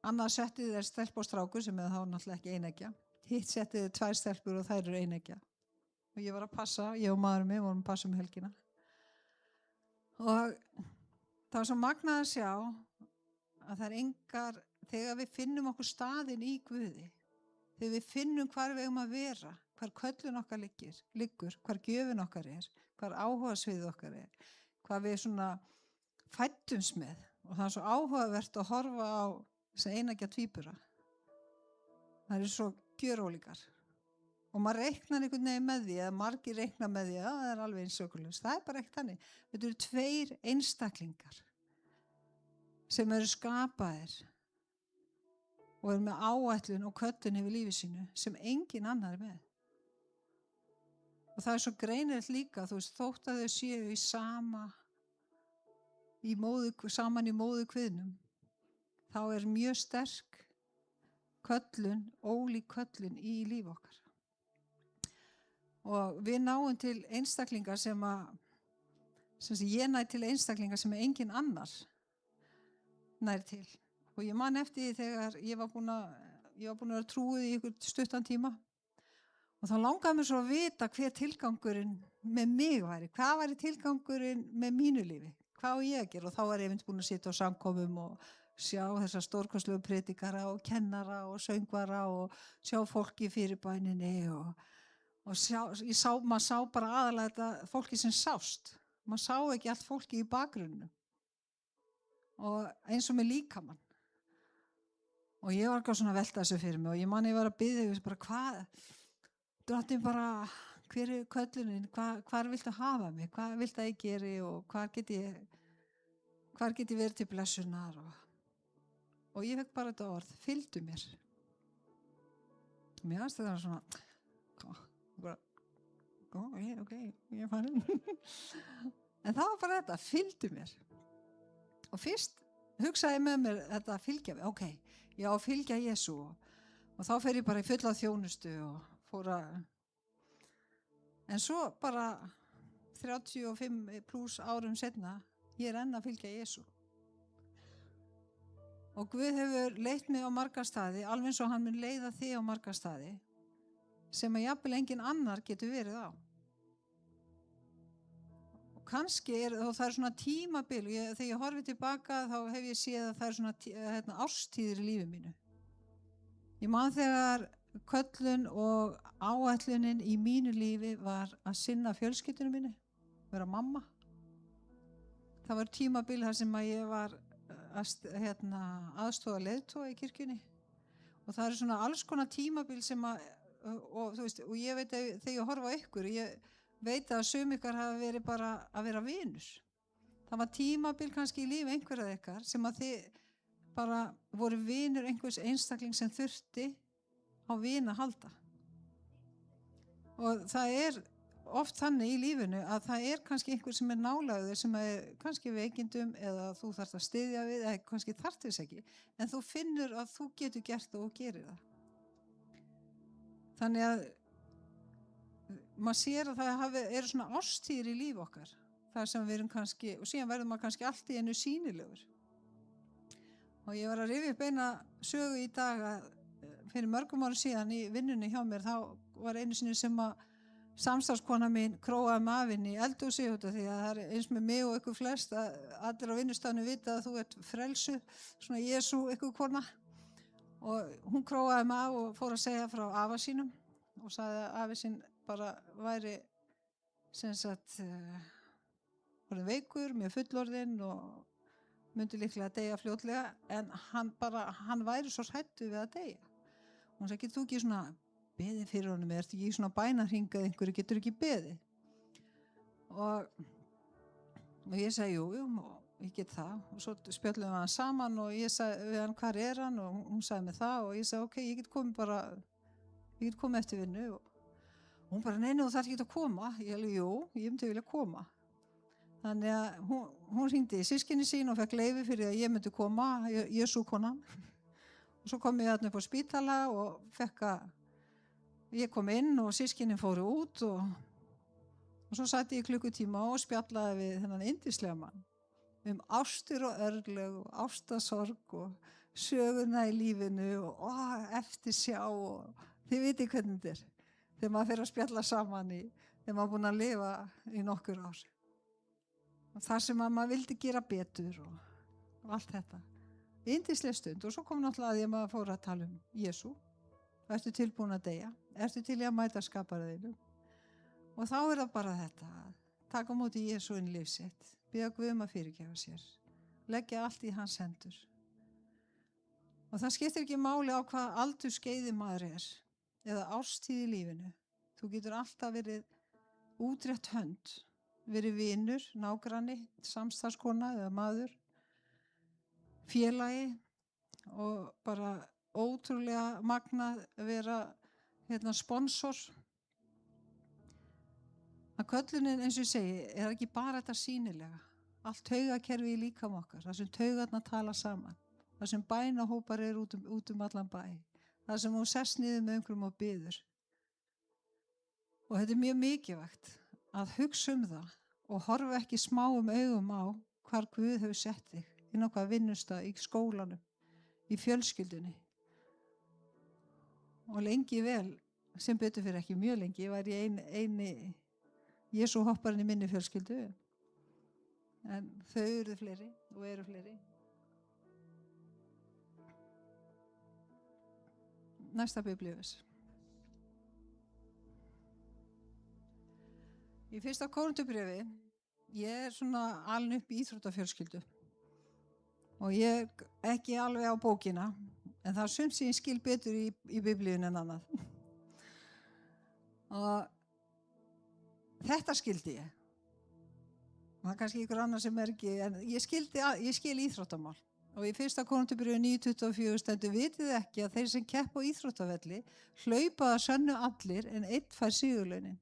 Speaker 4: annað settið stelp og strákur sem þá náttúrulega ekki eineggja. Hitt settið 2 stelpur og þær eru eineggja. Og ég var að passa, ég og maðurinn minn vorum að passa helgina. Og það var svo magnað að sjá að það þegar við finnum okkur staðinn í Guði, þegar við finnum hvar við eigum að vera, hvar köllun okkar liggur, hvar gjöfin okkar hvar áhugasvið okkar hvað við svona fættumst með. Og það svo áhugavert að horfa á þessa eineggja tvíbura. Það svo gjörólíkar. Og maður reiknar einhvern veginn með því, eða margir reikna með því, það alveg eins sökulust. Það bara ekkert þannig. Þetta eru 2 einstaklingar sem eru skapaðir og eru með áætlun og köllun yfir lífi sínu sem engin annar með. Og það svo greinilegt líka, þótt að þau séu saman í móðu kviðnum, þá mjög sterk köllun, ólík köllun í líf okkar. Og við náum til einstaklingar sem ég næ til einstaklingar sem engin annar nær til. Og ég man eftir því þegar ég var búin að vera trúið í ykkur stuttan tíma. Og þá langaði mér svo að vita hver tilgangurinn með mig væri. Hvað væri tilgangurinn með mínu lífi? Hvað á ég að gera? Og þá var ég búin að sitja á samkomum og sjá þessa stórkostlegu predikara og kennara og söngvara og sjá fólki í fyrirbæninni og maður sá bara aðalega þetta fólki sem sást. Maður sá ekki allt fólki í bakgrunnum. Og eins og með líkamann. Og ég var ekki svona að velta þessu fyrir mig og ég var að biðja bara hvað, drottinn bara, hver köllunin, hvar viltu hafa mig, hvað viltu að ég geri og hvar get ég verið til blessunar og ég fekk bara þetta orð, fylgdu mér. Mér fannst þetta svona, ok, ég er farin. En það var bara þetta, fylgdu mér. Og fyrst hugsaði ég með mér þetta að fylgja mér, ok, ég á að fylgja Jesú og þá fer ég bara í fulla þjónustu og en svo bara 35 pluss árum seinna, ég enn að fylgja Jesú. Og Guð hefur leitt mig á marga staði, alveg eins og hann mun leiða þig á marga staði, sem að jafnvel engin annar getur verið á. Og kannski það svona tímabil, þegar ég horfi tilbaka þá hef ég séð að það svona árstíðir í lífi mínu. Ég man þegar köllun og áætlunin í mínu lífi var að sinna fjölskyldunum mínu, vera mamma. Það var tímabil þar sem að ég var aðstoða leiðtoga í kirkjunni og það svona alls konar tímabil sem og ég veit að þegar ég horfa á ykkur, ég veit að sum ykkar hafa verið bara að vera vinur. Það var tímabil kannski í lífi einhverjað ykkar sem að þið bara voru vinur einhvers einstakling sem þurfti á vin að halda. Og það er oft þannig í lífinu að það er kannski einhver sem er nálægur sem er kannski veikindum eða þú þarft að styðja við eða kannski þarft þess ekki, en þú finnur að þú getur gert það og gerir það. Þannig að maður sér að það eru svona árstíðir í líf okkar, þar sem við erum kannski, og síðan verður maður kannski allt í einu sýnilegur. Og ég var að rifja upp eina sögu í dag að fyrir mörgum árum síðan í vinnunni hjá mér, þá var einu sinni sem að samstarfskona mín króaði mig af inn í eldhúsi út af því að það er eins með mig og ykkur flest að allir á vinnustafinu vita að þú ert frelsu, svona Jesú ykkur kona. Og hún króaði mig af og fór að segja frá afa sínum og sagði að afi sín bara væri sem sagt orðinn veikur, mjög fullorðinn og myndi líklega að deyja fljótlega, en hann væri svo hræddur við að deyja. Og hún sagði, getur þú ekki svona beðið fyrir honum, ertu ekki svona bænahringað einhverju, getur ekki beðið? Og ég sagði, jú, ég get það. Og svo spjöllum við hann saman og ég sagði við hann, hvar er hann? Og hún sagði mig það og ég sagði, ok, ég get komið eftir vinnu. Og hún bara, nei, þú þarf ekki að koma. Ég sagði, jú, ég myndi vilja koma. Þannig að hún hringdi í systkini sín og fekk leyfi fyrir að ég myndi koma, Jesú konan. Og svo kom ég þarna upp á spítala og ég kom inn og systkinin fóru út og svo satt ég klukkutíma og spjallaði við þennan yndislega mann ástir og örlög og ástasorg og söguna í lífinu og eftirsjá og þið viti hvernig þetta er þegar maður fer að spjalla saman þegar maður er búin að lifa í nokkur ár. Og þar sem maður vildi gera betur og allt þetta. Yndislega stund og svo kom náttúrulega að ég maður fór að tala Jesú. Ertu tilbúin að deyja? Ertu til að mæta skaparaðinu? Og þá er það bara þetta, taka á móti Jesú inn í líf sitt, biðja Guð að fyrirgefa sér, leggja allt í hans hendur. Og það skiptir ekki máli á hvað aldursskeiði maður er, eða árstíð í lífinu. Þú getur alltaf verið útrétt hönd, verið vinur, nágranni, samstarfskona eða maður, félagi og bara ótrúlega magnað að vera sponsor. Að köllunin, eins og ég segi, er ekki bara þetta sýnilega. Allt taugakerfi í líkam okkar, þar sem taugarnar tala saman, þar sem bænahópar eru út allan bæ, þar sem hún sest niður með einhverjum og biður. Og þetta er mjög mikilvægt að hugsa það og horfa ekki smáum augum á hvar Guð hefur sett þig, inn á hvað vinnustað, í skólanum, í fjölskyldunni. Og lengi vel, sem betur fyrir ekki mjög lengi, var ég eini Jesú hopparinn í minni fjölskyldu. En þau eru fleiri og eru fleiri. Næsta biblíuvers. Í 1. Korinthubréfi, ég er svona alin upp í íþróttafjölskyldu. Og ég ekki alveg á bókina, en það er sumt sem ég skil betur í biblíun en annað. Og þetta skildi ég. Það er kannski ykkur annar sem er ekki, en ég skil íþróttamál. Og í 1. Korinthubréfi 9:24 stendur, vitið ekki að þeir sem keppa á íþróttavelli hlaupa að sönnu allir en einn fær sigurlaunin.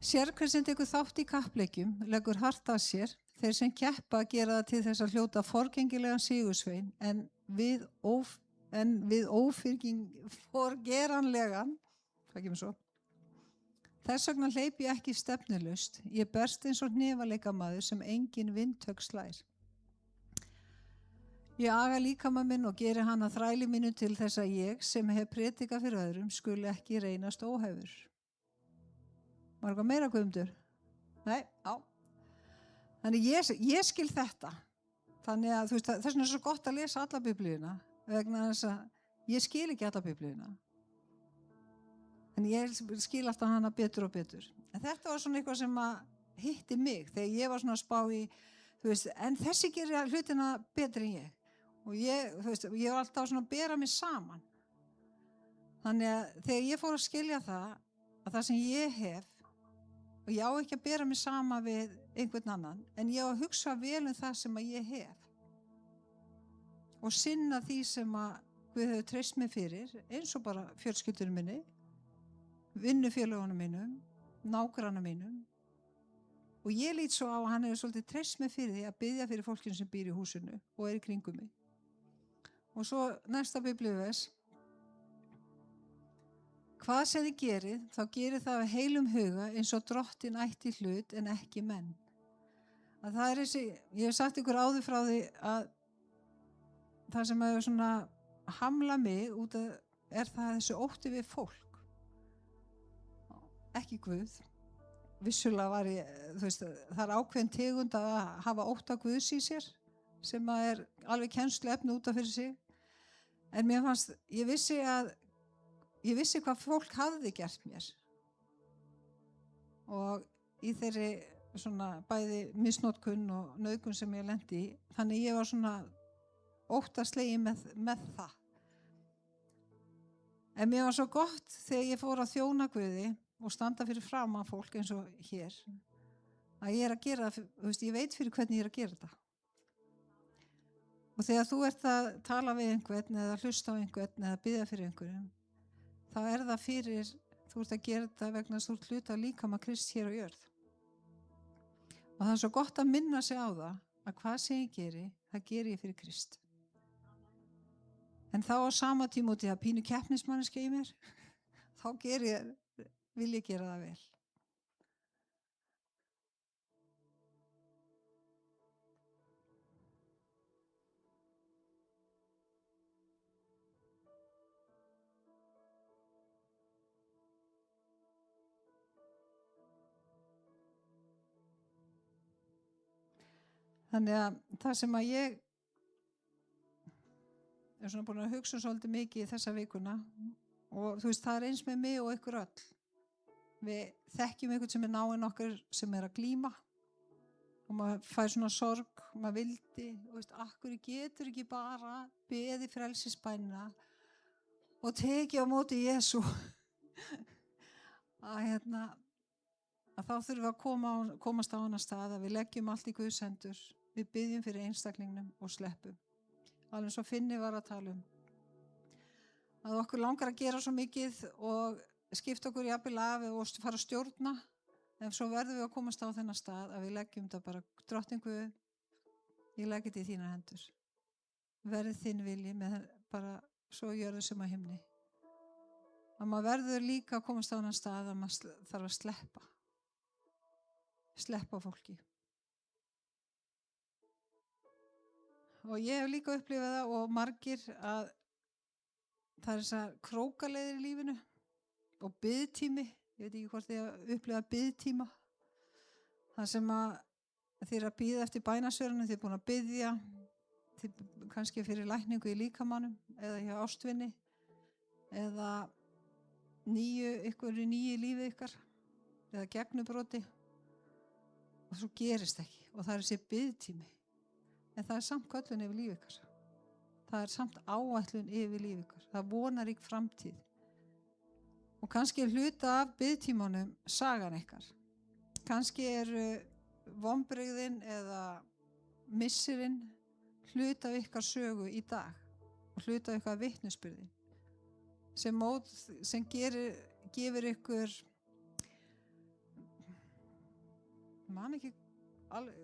Speaker 4: Sér hver sem tekur þátt í kappleikjum leggur hart að sér. Þeir sem keppa gera það til þess að hljóta forgengilegan sigursvein en við forgeranlegan, hvað kemur svo? Þess vegna hleypi ég ekki stefnulaust, ég berst eins og hnefaleikamaður sem engin vindtök slær. Ég aga líkama minn og geri hann að þræli mínu til þess að ég sem hef predikað fyrir öðrum skuli ekki reynast óhæfur. Var eitthvað meira, Guðmundur? Nei, á. Þannig ég skil þetta. Þannig að þess vegna er svo gott að lesa alla biblíuna vegna þess að ég skil ekki alla biblíuna. En ég skil alltaf hana betur og betur. En þetta var svona eitthvað sem að hitti mig þegar ég var svona að spá í, en þessi gerir hlutina betri en ég. Og ég var alltaf svona að bera mig saman. Þannig að þegar ég fór að skilja það, að það sem ég hef og ég á ekki að bera mig sama við einhvern annan, en ég á að hugsa vel það sem að ég hef og sinna því sem að Guð hefur treyst mig fyrir, eins og bara fjölskyldunum minni, vinnufélagunum mínum, nágranna mínum, og ég lít svo á að hann hefur svolítið treyst mig fyrir því að biðja fyrir fólkinu sem býr í húsinu og er í kringum mig. Og svo næsta biblíuvers: hvað sem þið gerið, þá gerið það af heilum huga eins og drottin ætti hlut en ekki menn. Að það er þessi, ég hef sagt ykkur áður frá því að það sem hefur svona hamla mig út af er það þessi ótti við fólk. Ekki Guð. Vissulega var ég, þú veist, það er ákveðin tegund að hafa ótta Guðs í sér sem að er alveg kennsluefni út af fyrir sig. En mér fannst, ég vissi hvað fólk hafði gert mér. Og í þeirri svona bæði misnotkun og nauðgun sem ég lendi í, þannig ég var svona óttaslegin með það. En mér var svo gott þegar ég fór að þjóna Guði og standa fyrir framan fólk eins og hér, að ég er að gera það, þú veist, ég veit fyrir hvernig ég er að gera þetta. Og þegar þú ert að tala við einhvern eða hlusta á einhvern eða biðja fyrir einhverjum, þá er það fyrir, þú ert að gera þetta vegna þess að þú ert hluta líkama Krists hér á jörð. Og það er svo gott að minna sig á það að hvað sem ég geri, það geri ég fyrir Krist. En þá á sama tíma út í að pínu keppnismanniska í mér, þá vil ég gera það vel. Þannig að það sem að ég er svona búin að hugsa svolítið mikið í þessa vikuna, og þú veist, það er eins með mig og ykkur öll. Við þekkjum einhvern sem er náinn okkur sem er að glíma og maður fær svona sorg, maður vildi, og veist, akkur getur ekki bara beði frelsisbænina og tekið á móti Jesú að þá þurfum við að komast á annar stað, að við leggjum allt í Guðs hendur, við biðjum fyrir einstaklingnum og sleppum. Alveg svo Finni var að tala að okkur langar að gera svo mikið og skipta okkur jafnvel af og fara að stjórna, en svo verðum við að komast á þennan stað að við leggjum það bara: drottinn Guð, ég legg þetta í þínar hendur, verði þinn vilji með bara svo jörðu sem á himni. Að maður verður líka að komast á þennan stað að maður þarf að sleppa fólki. Og ég hef líka upplifað það, og margir, að það er þessar krókaleiðir í lífinu og biðtími. Ég veit ekki hvort þið hafa upplifað biðtíma. Það sem að þið eru að bíða eftir bænasvörunum, þið er búin að biðja, þið kannski fyrir lækningu í líkamannum eða hjá ástvinni eða ykkur í nýju lífi ykkar eða gegnubróti, og svo gerist ekki, og það er þessi biðtími. En það er samt köllun yfir líf ykkar. Það er samt áætlun yfir líf ykkar. Það vonar ykkur framtíð. Og kannski er hluta af biðtímanum sagan ykkar. Kannski eru vonbrigðin eða missirinn hluta af ykkar sögu í dag og hluta af ykkar vitnisburði sem gefur ykkur, man ekki alveg,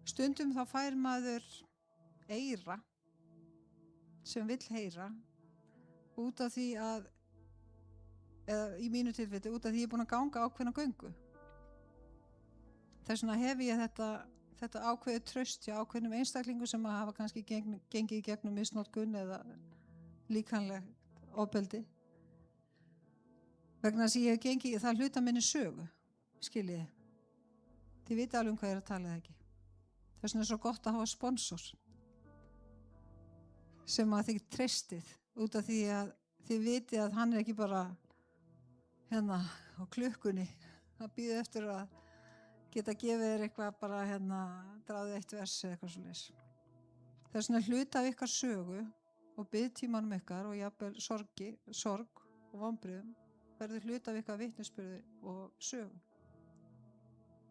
Speaker 4: stundum þá fær maður eyra sem vill heyra út af því að, eða í mínu tilfelli, út af því ég er búin að ganga ákveðna göngu. Þess vegna hef ég þetta ákveðið traust hjá ákveðnum einstaklingu sem að hafa kannski gengið í gegnum misnotkun eða líkamlegt ofbeldi. Vegna þess að ég hef gengið, það hluta minni sögu, skiljiði. Þið viti alveg hvað ég er að tala eða ekki. Þess vegna er svo gott að hafa sponsor sem að þið treystið, út af því að þið viti að hann er ekki bara hérna á klukkunni að bíða eftir að geta gefið þér eitthvað, bara hérna dráðið eitt vers eða eitthvað svoleiðis. Þess vegna hluta af ykkar sögu og biðtímanum ykkar og jafnvel sorg og vonbrigðum verður hluta af ykkar vitnisburði og sögum.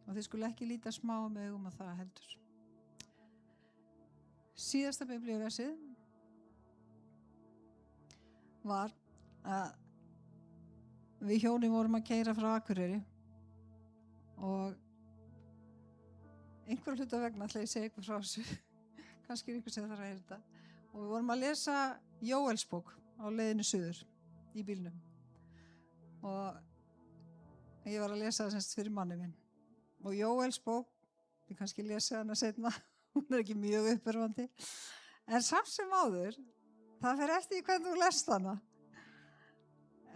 Speaker 4: Og þið skulu ekki líta smá með augum að það heldur. Síðasta biblíuversið var að við hjónin vorum að keyra frá Akureyri og einhver hluta vegna ætla ég að segja ykkur frá þessu kannski ykkur sem þarf að heyra þetta og við vorum að lesa Jóelsbók á leiðinu suður í bílnum og ég var að lesa það semst fyrir manni minn og Jóelsbók, ég kannski lesa hana seinna hún ekki mjög uppörvandi en samt sem áður það fer eftir hvernig þú lest hana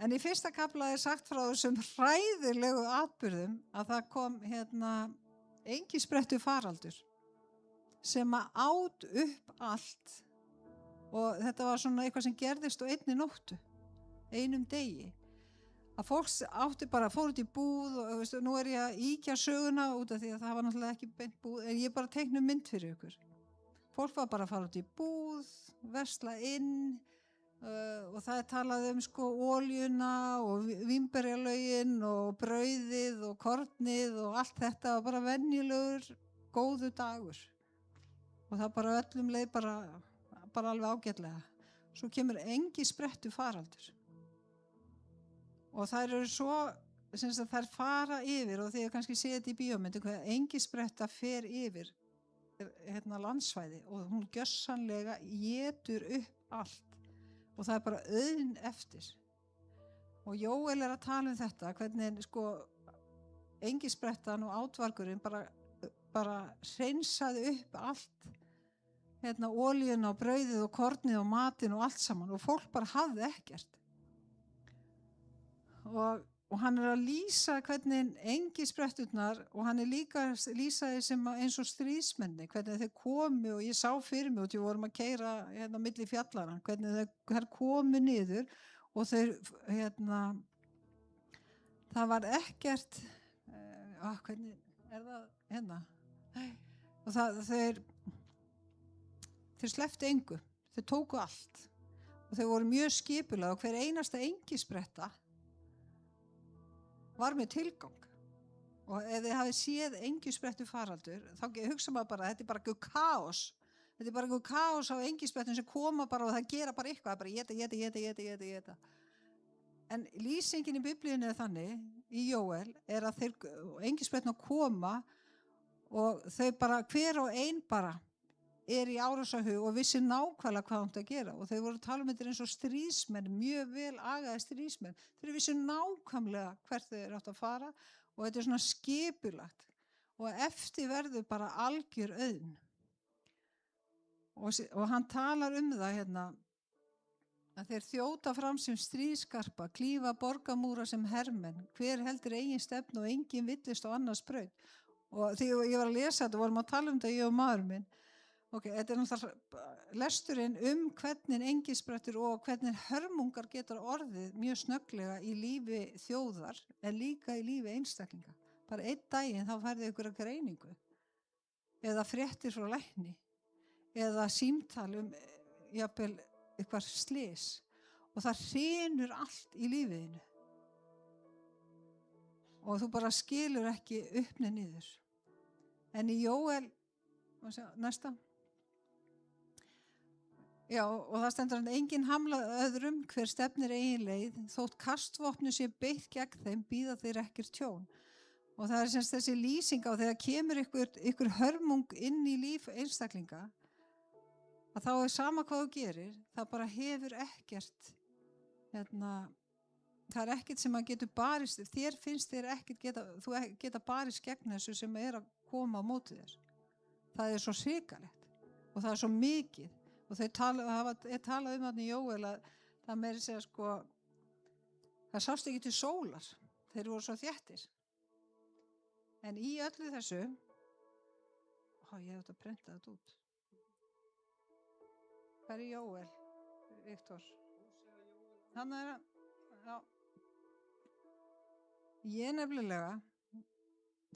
Speaker 4: en í fyrsta kafla sagt frá þessum hræðilegu atburðum að það kom engisprettu faraldur sem að át upp allt og þetta var svona eitthvað sem gerðist á einni nóttu, einum degi að fólk átti bara fór út í búð og veistu, nú ég að ýkja söguna út af því að það var náttúrulega ekki beint búð en ég bara teiknum mynd fyrir ykkur fólk var bara að fara út í búð versla inn og það talað oljuna og vínberjalögin og brauðið og kornið og allt þetta var bara venjulegur góðu dagur og það bara öllum leið bara alveg ágætlega svo kemur engisprettu faraldur og þær eru svo þær fara yfir og þið kannski séð þetta í bíómyndu hvað engispretta fer yfir landsvæði og hún gjörsamlega étur upp allt og það bara auðn eftir og Jóel að tala þetta hvernig engisprettan og átvargurinn bara hreinsaði upp allt oljuna og brauðið og kornið og matinn og allt saman og fólk bara hafði ekkert og hann að lýsa hvernig engispretturnar og hann líka lýsaði sem eins og stríðsmenni hvernig þeir komu og ég sá fyrir mig og við vorum að keyra milli fjallara hvernig þeir komu niður og þeir það var ekkert hvernig það og þeir slepptu engu þeir tóku allt og þeir voru mjög skipulega og hver einasta engispretta var með tilgang og ef þið hafið séð engisprettu faraldur þá hugsa maður bara þetta bara einhver kaos á engisprettum sem koma bara og það gera bara eitthvað bara éta en lýsingin í biblíunni þannig í Jóel að engispretturnar koma og þau bara hver og ein bara í árásarhug og vissi nákvæmlega hvað átti að gera og þau voru að tala þetta eins og stríðsmenn, mjög vel agaði stríðsmenn. Þeir vissi nákvæmlega hvert þau átti að fara og þetta svona skipulagt og eftir verður bara algjör auðn. Og hann talar það að þeir þjóta fram sem stríðskarpa, klífa borgamúra sem hermenn, hver heldur eigin stefnu og engin villist á annars braut. Og þegar ég var að lesa þetta, vorum að tala þetta ég og maður minn, þetta náttúrulega lesturinn hvernig engisprettur og hvernig hörmungar getur orðið mjög snögglega í lífi þjóðar en líka í lífi einstaklinga. Bara einn daginn þá færðu ykkur að greiningu eða fréttir frá lækni eða símtal jafnvel eitthvað slys og það hrynur allt í lífiðinu og þú bara skilur ekki upp niður. En í Jóel, næsta já, og það stendur enginn hamlað öðrum hver stefnir eigin leið þótt kastvopnu sé beitt gegn þeim bíða þeir ekkert tjón og það semst þessi lýsing á þegar kemur ykkur hörmung inn í líf einstaklinga að þá sama hvað þú gerir það bara hefur ekkert það ekkert sem að getur barist þér finnst þér ekkert þú geta barist gegn þessu sem að koma á móti þér það svo hrikalegt og það svo mikið og þeir talað þarna í Jóel að það meiri segja það sást ekki til sólar þeir voru svo þéttir en í öllu þessu ég hef þetta prentað þetta út hvað Jóel Viktor hann já ég nefnilega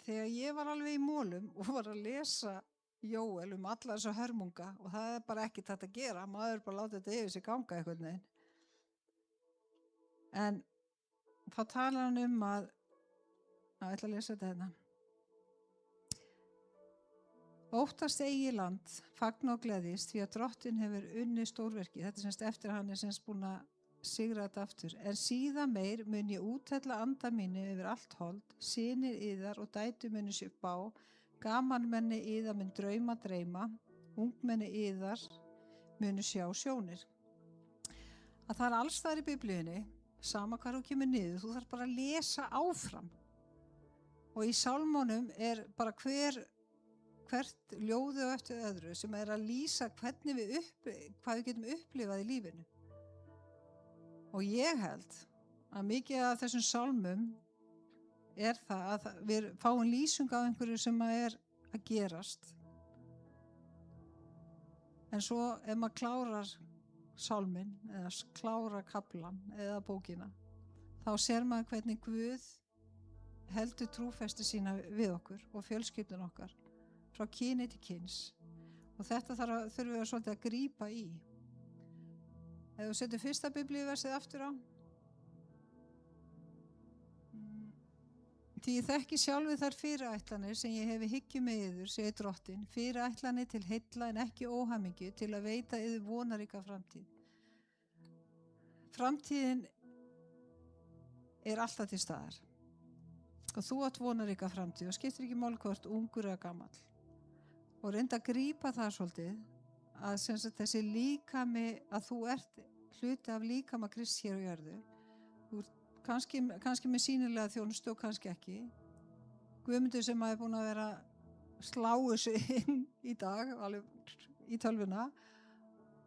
Speaker 4: þegar ég var alveg í mólum og var að lesa Jóel alla þessa hörmunga og það bara ekki þetta að gera maður bara láta þetta yfir sig ganga einhvern veginn en þá talar hann að ætla að lesa þetta hérna. Óttast eigi land, fagna og gleðist því að Drottinn hefur unnið stórverki. Þetta semst eftir að hann semst búin að sigra þetta aftur. En síðan meir mun ég úthella anda mínu yfir allt hold, synir yðar og dætur munu sér bá, gamalmenni yðar mun dreyma, ungmenni yðar munu sjá sjónir. Að það alls þar í Biblíunni, sama hvar þú kemur niður, þú þarf bara að lesa áfram. Og í sálmónum bara hvert ljóðið og eftir öðru sem að lýsa hvað við getum upplifað í lífinu. Og ég held að mikið af þessum sálmum það að við fáum lýsing á einhverju sem að gerast. En svo ef maður klárar sálminn eða klárar kaflan eða bókina, þá sér maður hvernig Guð heldur trúfesti sína við okkur og fjölskyldun okkar frá kyni til kyns. Og þetta þurfum við svolítið að grípa í. Ef þú setur fyrsta biblíuversið aftur á. Því ég þekki sjálfið þær fyrirætlanir sem ég hefi hyggju með yður, segir Drottinn, fyrirætlanir til heilla en ekki óhamingju til að veita yður vonaríka framtíð. Framtíðin alltaf til staðar. Og þú átt vonaríka framtíð og skiptir ekki máli hvort ungur eða gamall. Og reynda að grípa það svolítið að sem sagt þessi líkami, að þú ert hluti af líkama Krists hér á jörðu. Þú ert kannski með sýnilega þjónustu og kannski ekki. Guðmundur sem er búin að vera sláu sig inn í dag, alveg í tölvuna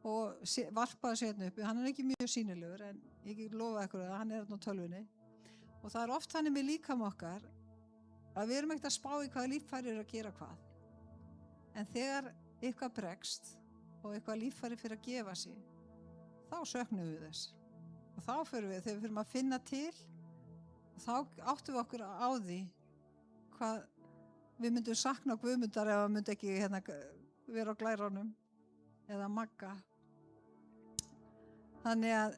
Speaker 4: og varpaði sig hérna uppi. Hann ekki mjög sýnilegur en ég lofa ykkur að hann hérna á tölvunni. Og það oft þannig með líkama okkar að við erum ekkert að spá í hvaða líffæri að gera hvað. En þegar eitthvað bregst og eitthvað líffæri fyrir að gefa sig, þá söknum við þess. Og þá þegar við fyrir að finna til, þá áttum við okkur á því hvað við myndum sakna Guðmundar ef það myndi ekki vera á glærunum eða Magga. Þannig að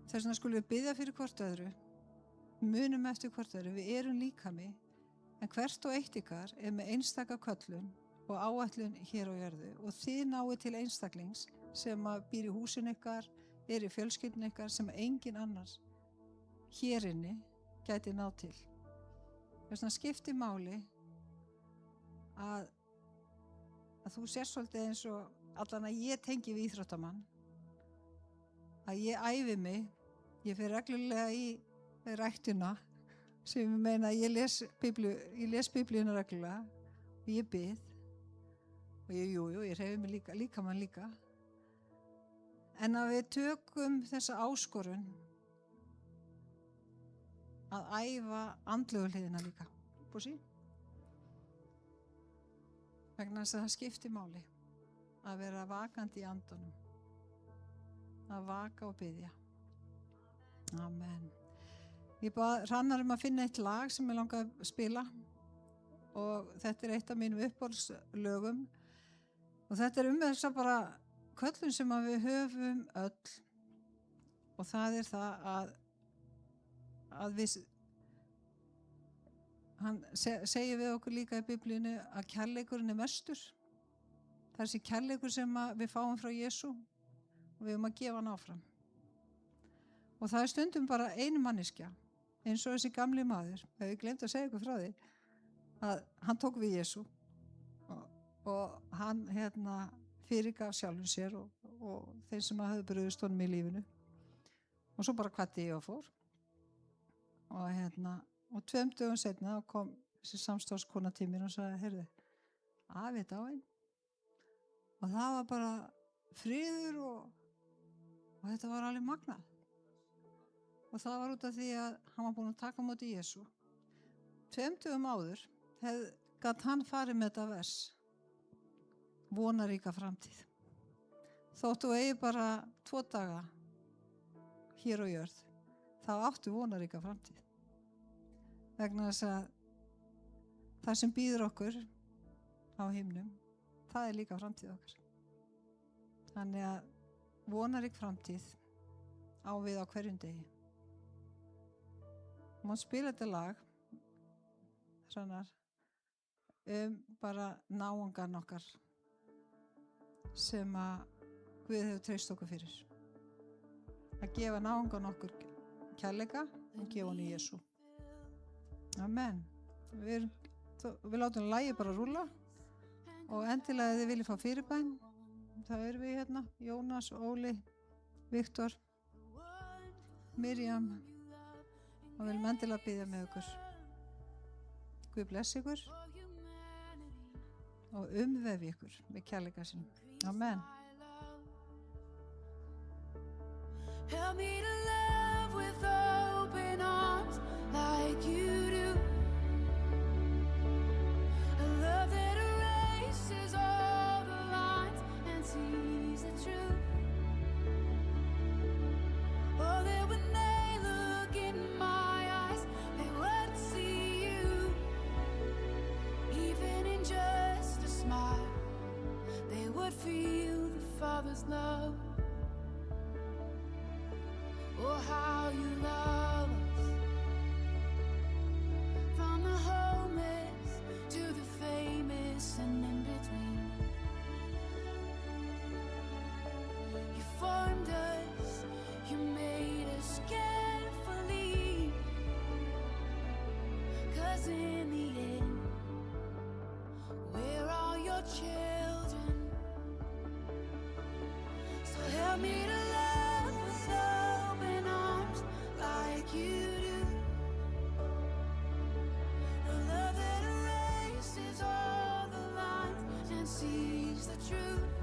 Speaker 4: þess vegna skulum við biðja fyrir hvort öðru, munum eftir hvort öðru, við erum líkami, en hvert og eitt ykkar með einstaka köllun og áætlun hér á jörðu og þið náið til einstaklings sem býr í húsin ykkar, í fjölskyldun ykkar sem engin annars hér inni gæti náð til. Þess vegna skiptir máli að þú sér svolítið eins og allan að ég tengi við íþróttamann, að ég æfi mig, ég fer reglulega í ræktuna sem ég meina að ég les biblíuna reglulega og ég bið og ég hreyfi mig líka mann líka. En að við tökum þessa áskorun að æfa andlegu hliðina líka. Búsi? Vegna þess að það skiptir máli að vera vakandi í andanum. Að vaka og biðja. Amen. Ég bað Hrannar að finna eitt lag sem ég langaði að spila og þetta eitt af mínum uppáhaldslögum og þetta þess að bara köllun sem við höfum öll og það það að við hann segir við okkur líka í Biblíunni að kærleikurinn mestur. Það þessi kærleikur sem við fáum frá Jesú og við að gefa hann áfram. Og það stundum bara ein manneskja, eins og þessi gamli maður, ef ég glemt að segja ykkur frá því, að hann tók við Jesú og hann fyrirgaf sjálfum sér og þeir sem hafði brugðist honum í lífinu. Og svo bara kvaddi ég og fór. Og 2 dögum seinna kom þessi samstofskona til mér og sagði, heyrðu, afi er dáinn. Og það var bara friður og þetta var alveg magnað. Og það var út af því að hann var búinn að taka á móti Jesú. 2 dögum áður gat hann farið með þetta vers. Vonaríka framtíð. Þóttu eigi bara 2 daga hér á jörð, þá áttu vonaríka framtíð. Vegna þess að það sem býður okkur á himnum, það er líka framtíð okkar. Þannig að vonarík framtíð á við á hverjum degi. Má spila þetta lag Hrannar bara náungan okkar sem að Guð hefur treyst okkur fyrir að gefa náungan okkur kærleika og gefa hann í Jesú. Amen. Við látum lagið bara rúlla og endilega ef þið viljið fá fyrirbæn þá erum við hérna Jónas, Óli, Viktor, Miriam og við viljum endilega biðja með ykkur. Guð blessi ykkur og umvefi ykkur með kærleika sínum. Amen.
Speaker 3: Help me to love with open arms like you do. A love that erases all the lines and sees the truth. Oh, that when they look in my eyes, they would see you. Even in just a smile, they would feel the Father's love. Oh, how you love us. From the homeless to the famous and in between. You formed us, you made us carefully. 'Cause in the end, we're all your children. So help me to love with open arms like you do. A love that erases all the lines and sees the truth.